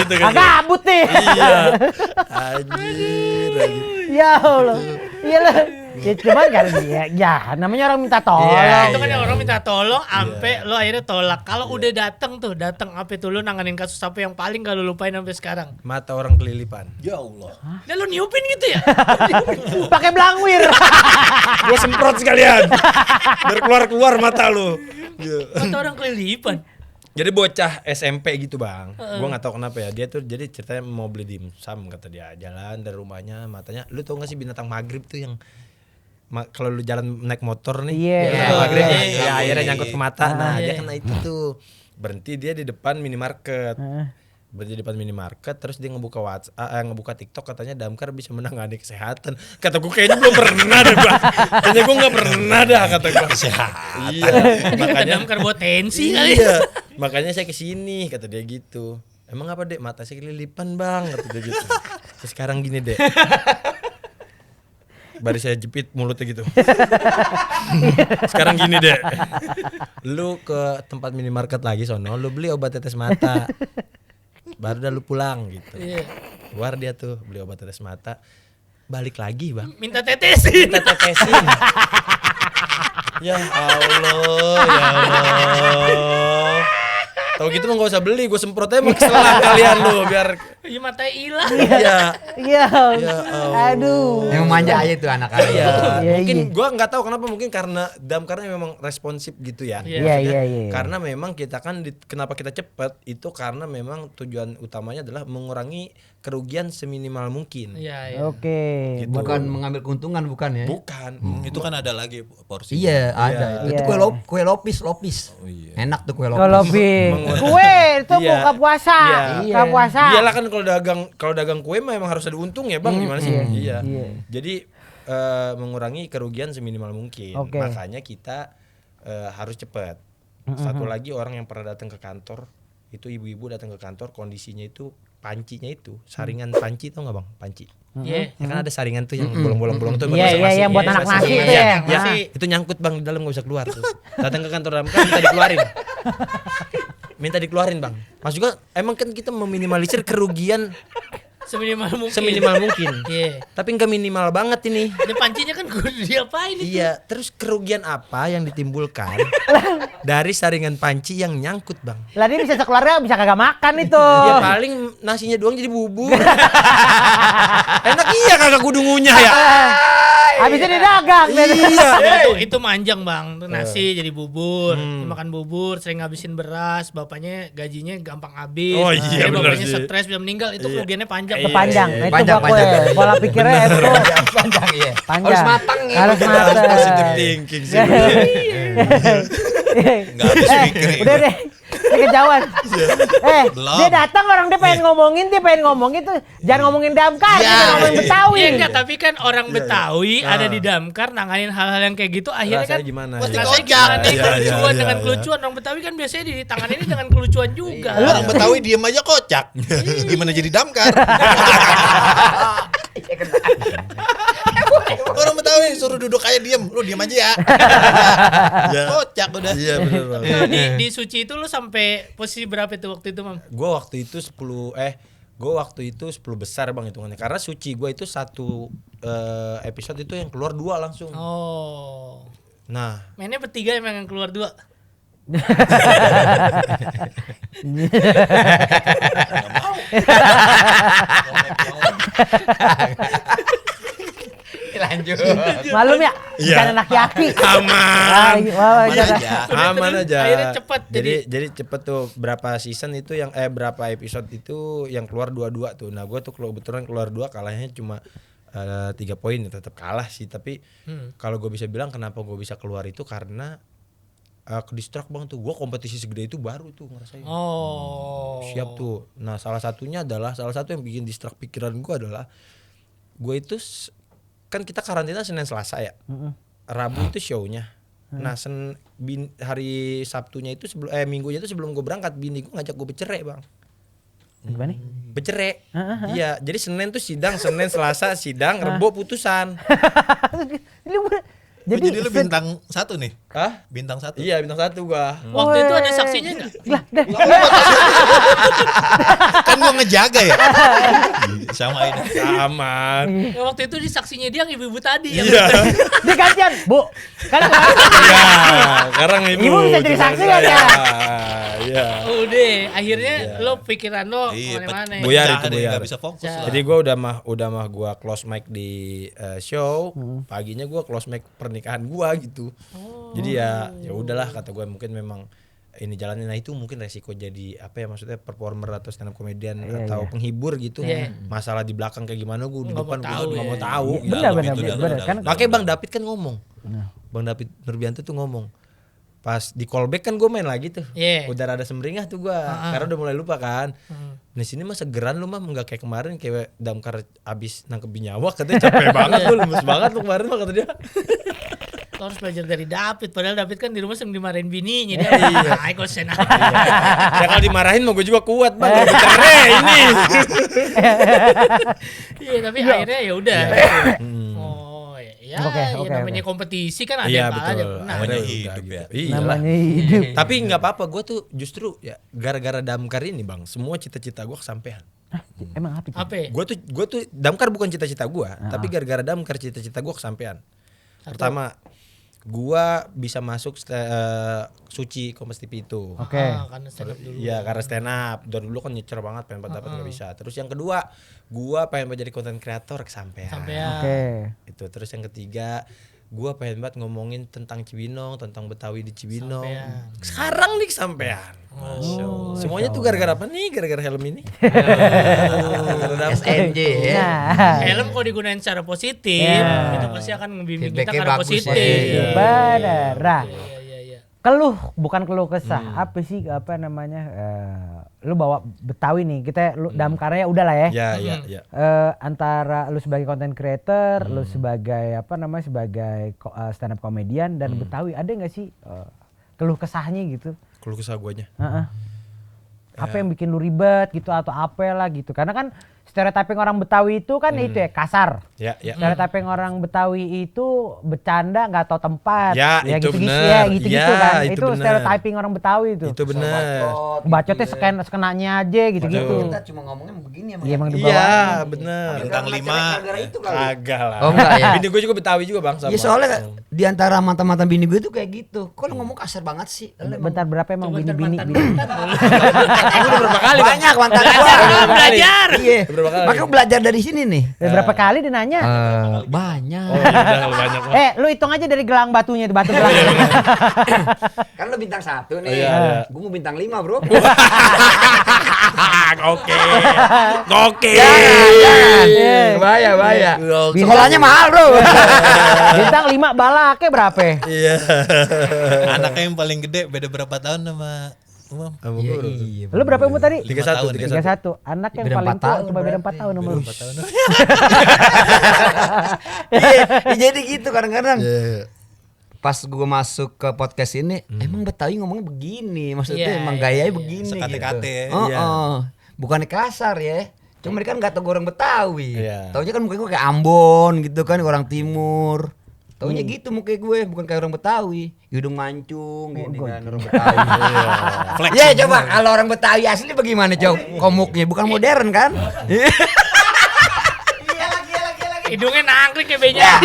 Gitu kan. Gabut nih. Iya. Anjir. Ya Allah. Iyalah. Ya cuman kan ya namanya orang minta tolong. Itu kan yang orang minta tolong, ampe lo akhirnya tolak. Kalau udah datang apa tuh lo nanganin kasus apa yang paling gak lo lupain sampai sekarang? Mata orang kelilipan. Ya Allah. Dan lo niupin gitu ya? Pakai belangwir. Gua semprot sekalian. Biar keluar mata lu. Mata orang kelilipan. Jadi bocah SMP gitu bang, gua nggak tahu kenapa ya, dia tuh jadi ceritanya mau beli dimsum kata dia, jalan dari rumahnya matanya, lu tau gak sih binatang maghrib tuh yang kalau lu jalan naik motor nih, maghrib ya akhirnya nyangkut ke mata, nah dia kena itu tuh, berhenti dia di depan minimarket, berhenti di depan minimarket, terus dia ngebuka ngebuka TikTok katanya damkar bisa menangani kesehatan, kata gua kayaknya belum pernah deh bang, kayaknya gua nggak pernah dah kata gua, iya, Makanya damkar buat tensi kali. iya, makanya saya kesini kata dia gitu. Emang apa dek? Mata saya kelilipan bang kata dia gitu. Terus sekarang gini dek, baru saya jepit mulutnya gitu. Sekarang gini dek, lu ke tempat minimarket lagi sono, lu beli obat tetes mata, baru dah lu pulang gitu. Keluar dia tuh beli obat tetes mata, balik lagi bang, Minta tetesin. kita tetesin. Ya Allah. Tahu gitu mah gak usah beli, gue semprot aja mau keselang kalian lu biar Iya matanya hilang. Iya. Iya. Ya Aduh. Yang manja aja tuh anak-anak. Iya, Iya, mungkin iya. gua nggak tahu kenapa, mungkin karena damkarnya memang responsif gitu ya. Iya. Maksudnya, Iya. Karena memang kita kan kenapa kita cepet itu karena memang tujuan utamanya adalah mengurangi kerugian seminimal mungkin. Iya, iya. Oke. Gitu. Bukan mengambil keuntungan bukan ya? Bukan. Itu kan ada lagi porsi. Iya, ada. Iya. Itu kue lopis. Oh, iya. Enak tuh kue lopis. Kalau kue itu Iya. buka puasa. Iya. Buka puasa. Iyalah kan kalau dagang kue mah emang harus ada untung ya bang, gimana sih? Iya. Jadi mengurangi kerugian seminimal mungkin. Oke. Makanya kita harus cepat. Satu lagi, orang yang pernah datang ke kantor itu, ibu-ibu datang ke kantor kondisinya itu pancinya itu saringan panci, tau nggak bang? Panci. Iya. Ya kan ada saringan tuh yang bolong-bolong tuh buat Iya, masak iya, nasi. yang buat Iya, anak masak nasi nasi. itu Iya, ya. iya. Ah. Itu nyangkut bang di dalam, nggak bisa keluar tuh. Datang ke kantor damkar minta dikeluarin. Minta dikeluarin bang. Maksud gua emang kan kita meminimalisir kerugian Seminimal mungkin. seminimal mungkin. Iya. Tapi nggak minimal banget ini. Ini pancinya kan gue diapain itu? Iya, terus kerugian apa yang ditimbulkan dari saringan panci yang nyangkut bang? Lah dia bisa sekeluarga bisa kagak makan itu. Ya paling nasinya doang jadi bubur. Enak iya kagak kudu ngunyah ya. Habisnya dia dagang. Iya. Ya, itu manjang bang, tuh nasi jadi bubur, makan bubur, sering ngabisin beras, bapaknya gajinya gampang habis, Oh, iya, jadi bener bapaknya sih. stres bisa meninggal, itu kerugiannya panjang. Panjang. Iya, Nah, itu Panjang, gua kue. panjang. Pola pikirnya itu Panjang iya. panjang. Harus matang ya. Harus matang. Positive thinking sih. Enggak habis pikir. Udah deh. Ini kejauhan. Belum. Dia datang orang dia pengen ngomongin tuh. Jangan ngomongin damkar, Iya. jangan ngomongin Betawi. Iya enggak, tapi kan orang Betawi ada di damkar nanganin hal-hal yang kayak gitu, akhirnya kan Rasanya gimana? Pasti ya? rasanya kocak. gimana nih, Iya, kelucuan iya, dengan iya. kelucuan. Orang Betawi kan biasanya ditangani ini dengan kelucuan juga. Orang Betawi diem aja kocak. Gimana jadi damkar? Orang Betawi suruh duduk aja diem, lu diem aja ya. Kocak udah. Iya benar bang. Nah, di Suci itu lu sampai posisi berapa itu waktu itu, Mam? Gue waktu itu 10 besar bang hitungannya, karena suci gue itu satu episode itu yang keluar 2 langsung. Oh. Nah, Mainnya bertiga emang yang keluar 2. Lanjut. Malum ya, Iya. bukan anak yaki. aman. Aman aja. Aman aja. Akhirnya cepet, Jadi cepet tuh, berapa season itu yang berapa episode itu yang keluar 2-2 tuh. Nah, gue tuh kebetulan keluar 2, kalahnya cuma 3 poin, tetap kalah sih. Tapi kalau gue bisa bilang kenapa gue bisa keluar itu karena ke distract bang tuh. Gue kompetisi segede itu baru tuh ngerasain. Oh. Siap tuh. Nah, salah satu yang bikin distract pikiran gue adalah gue itu kan kita karantina Senin Selasa ya. Rabu itu show-nya. Nah, hari Sabtunya itu minggunya itu sebelum gue berangkat, bini gue ngajak gue bercerai bang. Gimana? Bercerai. Iya, jadi Senin tuh sidang, Senin Selasa sidang, Rebo putusan. Jadi lu bintang 1 nih. Hah? Bintang 1. Iya, bintang 1 gua. Waktu itu ada saksinya enggak? Kan gua ngejaga ya. Sama ini. Aman. Ya, waktu itu di saksinya dia yang ibu-ibu tadi. Iya. Dia gantian, Bu. Kan Iya, sekarang Ibu bisa jadi saksi nggak, ya? Iya. Udah, akhirnya lo pikiran lo Iya, kemana-mana. Buyar pecah itu, deh, buyar. nggak bisa fokus lah. Jadi gua udah mah gua close mic di show, paginya gua close mic pernikahan gua gitu. Jadi ya udahlah kata gua, mungkin memang ini jalannya. Nah itu mungkin resiko jadi apa ya, maksudnya performer atau stand up comedian atau penghibur gitu. Iya. Masalah di belakang kayak gimana gua di Nggak depan mau gua tahu, nggak ya. mau tahu. Dalam benar itu, dalam. kan. Makanya Bang David kan ngomong. Bang David Nurbianto tuh ngomong. Pas di callback kan gue main lagi tuh. Iya. Udah rada semringah tuh gue. Karena udah mulai lupa kan. Di sini mah segeran lu mah, enggak kayak kemarin kayak damkar abis nangkep binyawa, katanya capek banget lu, lemes banget lu kemarin mah kata dia. Lo harus belajar dari David. Padahal David kan di rumah sering dimarahin bininya. Dia ikut senang. Ya kalau dimarahin mah gue juga kuat bang. Gue cerai ini. Iya, tapi akhirnya ya udah. Oh, ya. Oke, Ya oke, namanya oke. kompetisi kan ada Iya yang kalah, ada betul. yang menang. Akhirnya Namanya udah hidup gitu. ya. Iyalah. Namanya hidup. Tapi nggak apa-apa, gue tuh justru ya gara-gara damkar ini bang, semua cita-cita gue kesampaian. Emang apa? Apa ya? Gue tuh damkar bukan cita-cita gue, tapi gara-gara damkar cita-cita gue kesampaian. Pertama, gua bisa masuk Suci Kompas TV itu. Oke. Karena stand up dulu. Iya karena stand up. Dan dulu kan nyecer banget pengen dapat nggak bisa. Terus yang kedua, gua pengen jadi konten kreator kesampean. Oke. Itu terus yang ketiga, gua pengen banget ngomongin tentang Cibinong, tentang Betawi di Cibinong. Sekarang nih kesampean. Masya Allah. Semuanya tuh gara-gara apa nih? Gara-gara helm ini. SNJ ya. Nah, Helm kalau digunain secara positif, itu pasti akan ngebimbing kita ke Feedbacknya arah bagus positif. ya. bener. Nah, Iya. keluh bukan keluh kesah. Apa sih apa namanya? Lu bawa Betawi nih. Kita lu dalam karya udah lah ya. Iya. Antara lu sebagai content creator, lu sebagai apa namanya? Sebagai stand up comedian dan Betawi, ada nggak sih keluh kesahnya gitu? Keluh kesah guanya. Apa yang bikin lu ribet gitu atau apa lah gitu? Karena kan stereotyping orang Betawi itu kan itu ya kasar. Ya. Stereotyping orang Betawi itu bercanda nggak tahu tempat. Ya, itu gitu-gitu bener. ya, gitu-gitu Ya, kan. itu Itu bener. stereotyping orang Betawi itu. Itu bener. Bacotnya sekenanya aja gitu-gitu. Kita cuma ngomongnya begini emang. Iya emang Iya, dibawa. bener. Bintang 5. Gara-gara itu kali. Kagak lah. Oh, enggak ya? Bini gue juga Betawi juga bang sama. Ya soalnya di antara mantan-mantan bini gue tuh kayak gitu. Kok lu ngomong kasar banget sih? Lu emang- Bentar berapa emang bini-bini? udah berapa kali bang? Banyak mantan Belajar gua. dong, belajar. Iya. Berapa kali? Makanya belajar dari sini nih. Berapa kali dia nanya? Banyak. Oh, udah kalau banyak mah. Lu hitung aja dari gelang batunya itu batu gelang. Kan lu bintang 1 nih. Iya. Gue mau bintang 5, Bro. Oke. Bahaya. Oke. Sekolahnya mahal, Bro. Bintang 5 balaknya berapa? Iya. Anaknya yang paling gede beda berapa tahun sama Umam? Iya. Lu berapa umur tadi? 31. 31. Anak yang Beda paling 4 tua tahun cuma beda 4 berarti. tahun sama lu. Iya, jadi gitu kadang-kadang. Iya. Pas gue masuk ke podcast ini, emang Betawi ngomongnya begini, maksudnya Iya, emang iya, gayanya iya. begini Sekate-kate gitu. ya. Iya. Bukannya kasar ya. Cuma mereka kan gak tau gue orang Betawi. Iya. Taunya kan muka gue kayak Ambon gitu kan, orang timur. Taunya gitu muka gue, bukan kayak orang Betawi. Hidung mancung gini kan orang Betawi. Flex Ya semua. coba kalau orang Betawi asli bagaimana coba komuknya, bukan modern kan? Hidungnya nangkrik kayak benya. Ya,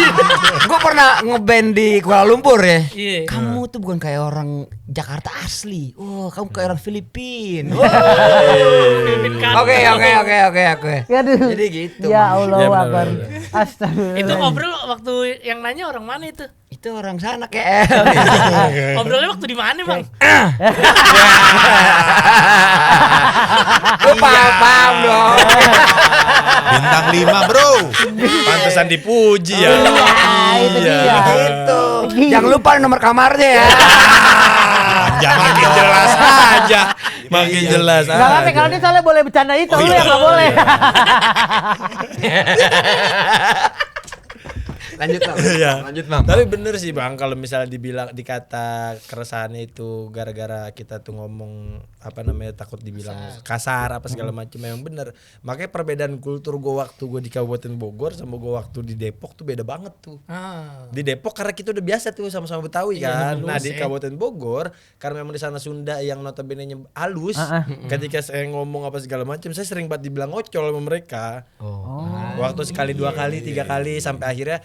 gue pernah ngeband di Kuala Lumpur ya. Iya. Kamu tuh bukan kayak orang Jakarta asli. Wah, kamu kayak orang Filipina. Filipin kan. Oke. Aduh. Jadi gitu. Ya Mang. Allah Ya, benar, Akbar. benar. Astagfirullah. Itu ngobrol waktu yang nanya orang mana itu? Itu orang sana kayak. Ngobrolnya waktu di mana, Bang? Lu paham dong. Bintang 5 bro. Pantesan dipuji ya. itu dia. Gitu. Jangan lupa nomor kamarnya ya. Jangan Makin jelas aja. Makin jelas Gak apa-apa kalau dia soalnya boleh bercanda itu, lu yang gak boleh. Lanjut, Bang. Tapi bener sih bang, kalau misalnya dibilang dikata keresahannya itu gara-gara kita tuh ngomong apa namanya takut dibilang kasar apa segala macam, memang bener. Makanya perbedaan kultur gue waktu gue di Kabupaten Bogor sama gue waktu di Depok tuh beda banget tuh. Di Depok karena kita udah biasa tuh sama-sama Betawi kan. Nah di Kabupaten Bogor karena memang di sana Sunda yang notabene-nya halus. Ketika saya ngomong apa segala macam, saya sering banget dibilang ocol sama mereka. Waktu sekali, 2 kali, 3 kali sampai akhirnya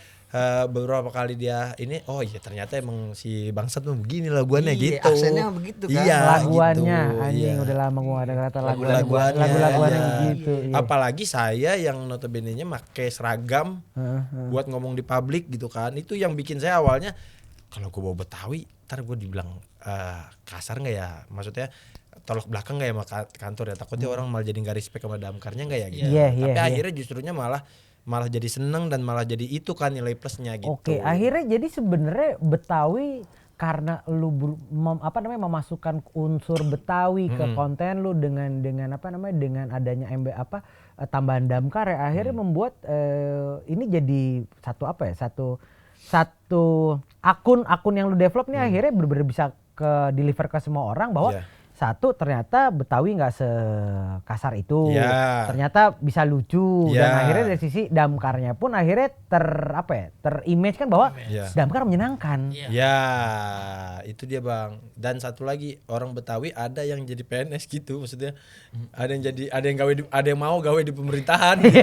beberapa kali dia ini, oh iya ternyata emang si bangsat tuh begini laguannya Iya, gitu. aksennya begitu kan. Iya, Laguannya gitu. anjing Iya. udah lama gua ada kata Lagu-laguannya, lagu-laguannya iya. begitu. Iya. Apalagi saya yang notabene-nya pakai seragam buat ngomong di publik gitu kan. Itu yang bikin saya awalnya kalau gue bawa Betawi, ntar gue dibilang kasar nggak ya? Maksudnya tolok belakang nggak ya sama kantor ya? Takutnya orang malah jadi nggak respect sama damkarnya nggak ya gitu. Iya, Tapi iya. akhirnya justrunya malah jadi seneng dan malah jadi itu kan nilai plusnya gitu. Oke, akhirnya jadi sebenarnya Betawi karena lu memasukkan unsur Betawi ke konten lu dengan apa namanya dengan adanya tambahan damkar ya akhirnya membuat ini jadi satu akun yang lu develop nih akhirnya bener-bener bisa deliver ke semua orang bahwa Iya. satu ternyata Betawi nggak sekasar itu, Ya. ternyata bisa lucu Ya. dan akhirnya dari sisi damkarnya pun akhirnya terimage kan bahwa Ya. damkar menyenangkan. Iya. Ya, itu dia Bang. Dan satu lagi, orang Betawi ada yang jadi PNS gitu, maksudnya ada yang mau gawe di pemerintahan gitu.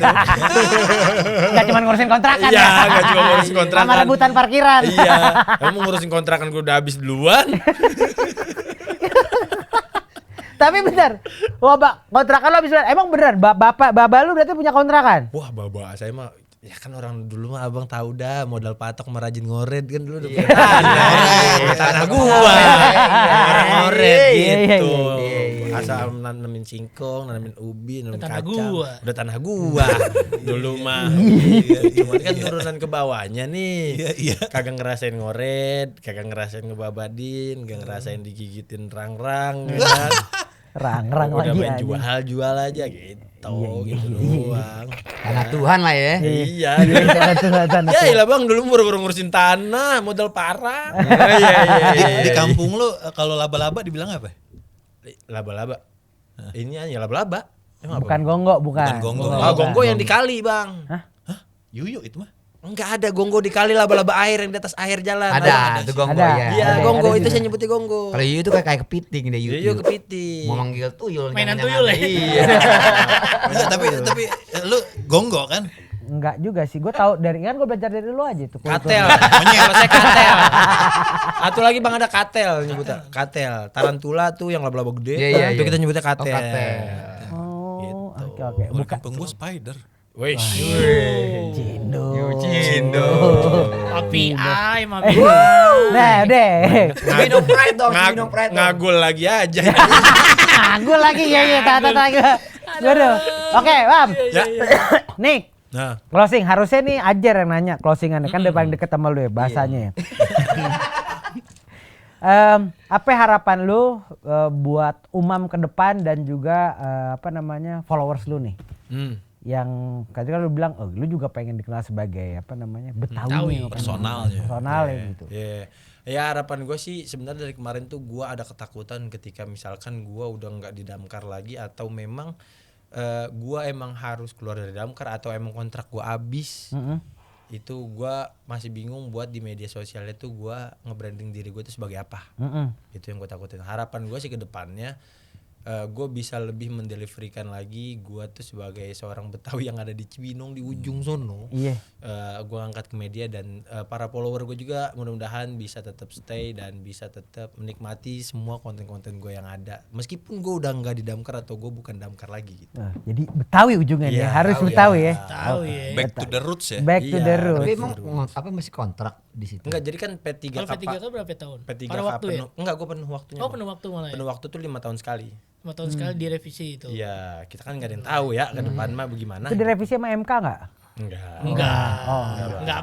Gak cuma ngurusin kontrakan Iya, nggak cuma ngurusin kontrakan. sama rebutan parkiran. Iya, kamu ngurusin kontrakan gue udah habis duluan. Tapi bentar, wah kontrakan lo habis duluan. Emang beneran bapak lu berarti punya kontrakan? Wah, baba saya mah ya kan orang dulu mah abang tahu dah modal patok merajin ngoret kan dulu udah tanah gua orang ngoret gitu asal nanemin singkong nanemin ubi nanemin Tanah kacang gua. udah tanah gua dulu mah cuman kan turunan ke bawahnya nih kagak ngerasain ngoret kagak ngerasain ngebabadin kagak ngerasain digigitin rang-rang ya kan Rang-rang udah lagi main aja. jual aja gitu gitu doang. Karena Tuhan lah ya. Iya. Tanah. Ya iyalah Bang, dulu baru ngurusin tanah, modal parah. Di kampung lu kalau laba-laba dibilang apa? Laba-laba. Ini aja laba-laba. Emang Bukan apa? gongo, bukan. Bukan gonggong. Oh, gonggong yang dikali, Bang. Yuyu itu mah. Enggak ada gonggong dikali laba-laba air yang di atas air jalan. Ada, itu gonggo Ada. ya. Iya, Ada gonggong juga. itu saya nyebutnya gonggong. Kalau Yuyu tuh kayak kepiting deh Yuyu. Iya, kepiting. Mau manggil tuyul. Mainan jangan-jangan. tuyul ya? Iya. Enggak, tapi lu gonggo kan? Enggak juga sih. Gue tahu dari kan gue belajar dari lu aja tuh. Katel. Kalau saya katel. Atau lagi Bang ada katel nyebutnya. Katel. Tarantula tuh yang laba-laba gede. Iya, Itu iya. kita nyebutnya katel. katel. Oh, oke. Bukan Bukan. kampung gua spider. Wih. Cindo. Api ay, mami. Nah, deh. Cibino Pride dong, Cibino Pride dong. Ngagul lagi aja. Gue lagi ya tata gue. Aduh. Oke, Bam. Ya. Nick, Nah, closing harusnya nih Ajar yang nanya closingannya kan dia paling deket sama lu ya bahasanya ya. Apa harapan lu buat Umam ke depan dan juga followers lu nih? Yang kadang lu bilang, lu juga pengen dikenal sebagai Betawi, Personalnya. personalnya gitu. Ya harapan gue sih sebenarnya dari kemarin tuh gue ada ketakutan ketika misalkan gue udah nggak di damkar lagi atau memang gue emang harus keluar dari damkar atau emang kontrak gue habis. Itu gue masih bingung buat di media sosialnya tuh gue nge-branding diri gue tuh sebagai apa. Itu yang gue takutin. Harapan gue sih ke depannya gue bisa lebih mendeliverikan lagi gue tuh sebagai seorang Betawi yang ada di Cibinong di ujung sono. Iya. Gue angkat ke media dan para follower gue juga mudah-mudahan bisa tetap stay dan bisa tetap menikmati semua konten-konten gue yang ada meskipun gue udah nggak di damkar atau gue bukan damkar lagi gitu. Jadi Betawi ujungnya Iya, ya, harus Betawi, Betawi ya. Tahu ya. Back to the roots ya. Back to Iya. the roots. Tapi emang apa masih kontrak di situ? Enggak, jadi kan P3K Kalau P3K berapa tahun? P3K Pada waktu ya? penuh. Enggak, gue penuh waktunya. Oh, penuh waktu malah ya. Penuh waktu tuh 5 tahun sekali. 5 tahun sekali direvisi itu. Iya, kita kan nggak ada yang tahu ya ke depan mah bagaimana. Itu direvisi sama MK nggak? Enggak. Enggak,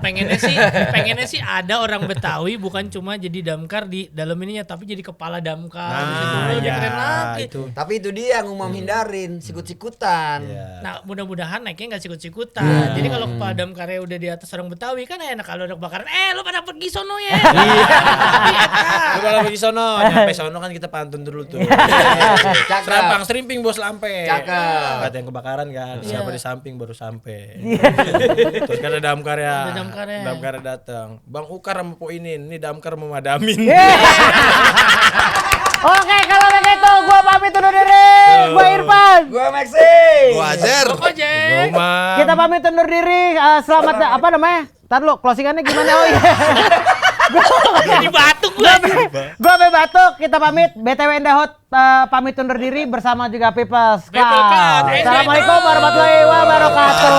pengennya sih ada orang Betawi bukan cuma jadi damkar di dalam ininya tapi jadi kepala damkar. Di situ lebih keren lagi. itu. Tapi itu dia yang Umam hindarin, sikut-sikutan. Nah, mudah-mudahan naiknya nggak sikut-sikutan. Jadi kalau kepala damkarnya udah di atas orang Betawi kan enak kalau ada kebakaran. Lu pada pergi sono ya. Lu kalau pergi sono, nyampe sono kan kita pantun dulu tuh. Cakep. Serampang serimping bos lampe. Cakep. Kata yang kebakaran kan, siapa di samping baru sampai. Terus kan ada damkar ya. Ada damkarnya. Damkarnya datang. Bang Ukar sama Po ini damkar memadamin. Oke, kalau begitu gua pamit undur diri. Gua Irfan. Gua Maxi. Gua Azer. Pokoknya Umam. Kita pamit undur diri. Selamat apa namanya? Ntar lu closingannya gimana? Oh iya. jadi batuk gue. Gua Be Batuk, kita pamit. BTW Indahot pamit undur diri bersama juga People's People's Club. Assalamualaikum warahmatullahi wabarakatuh.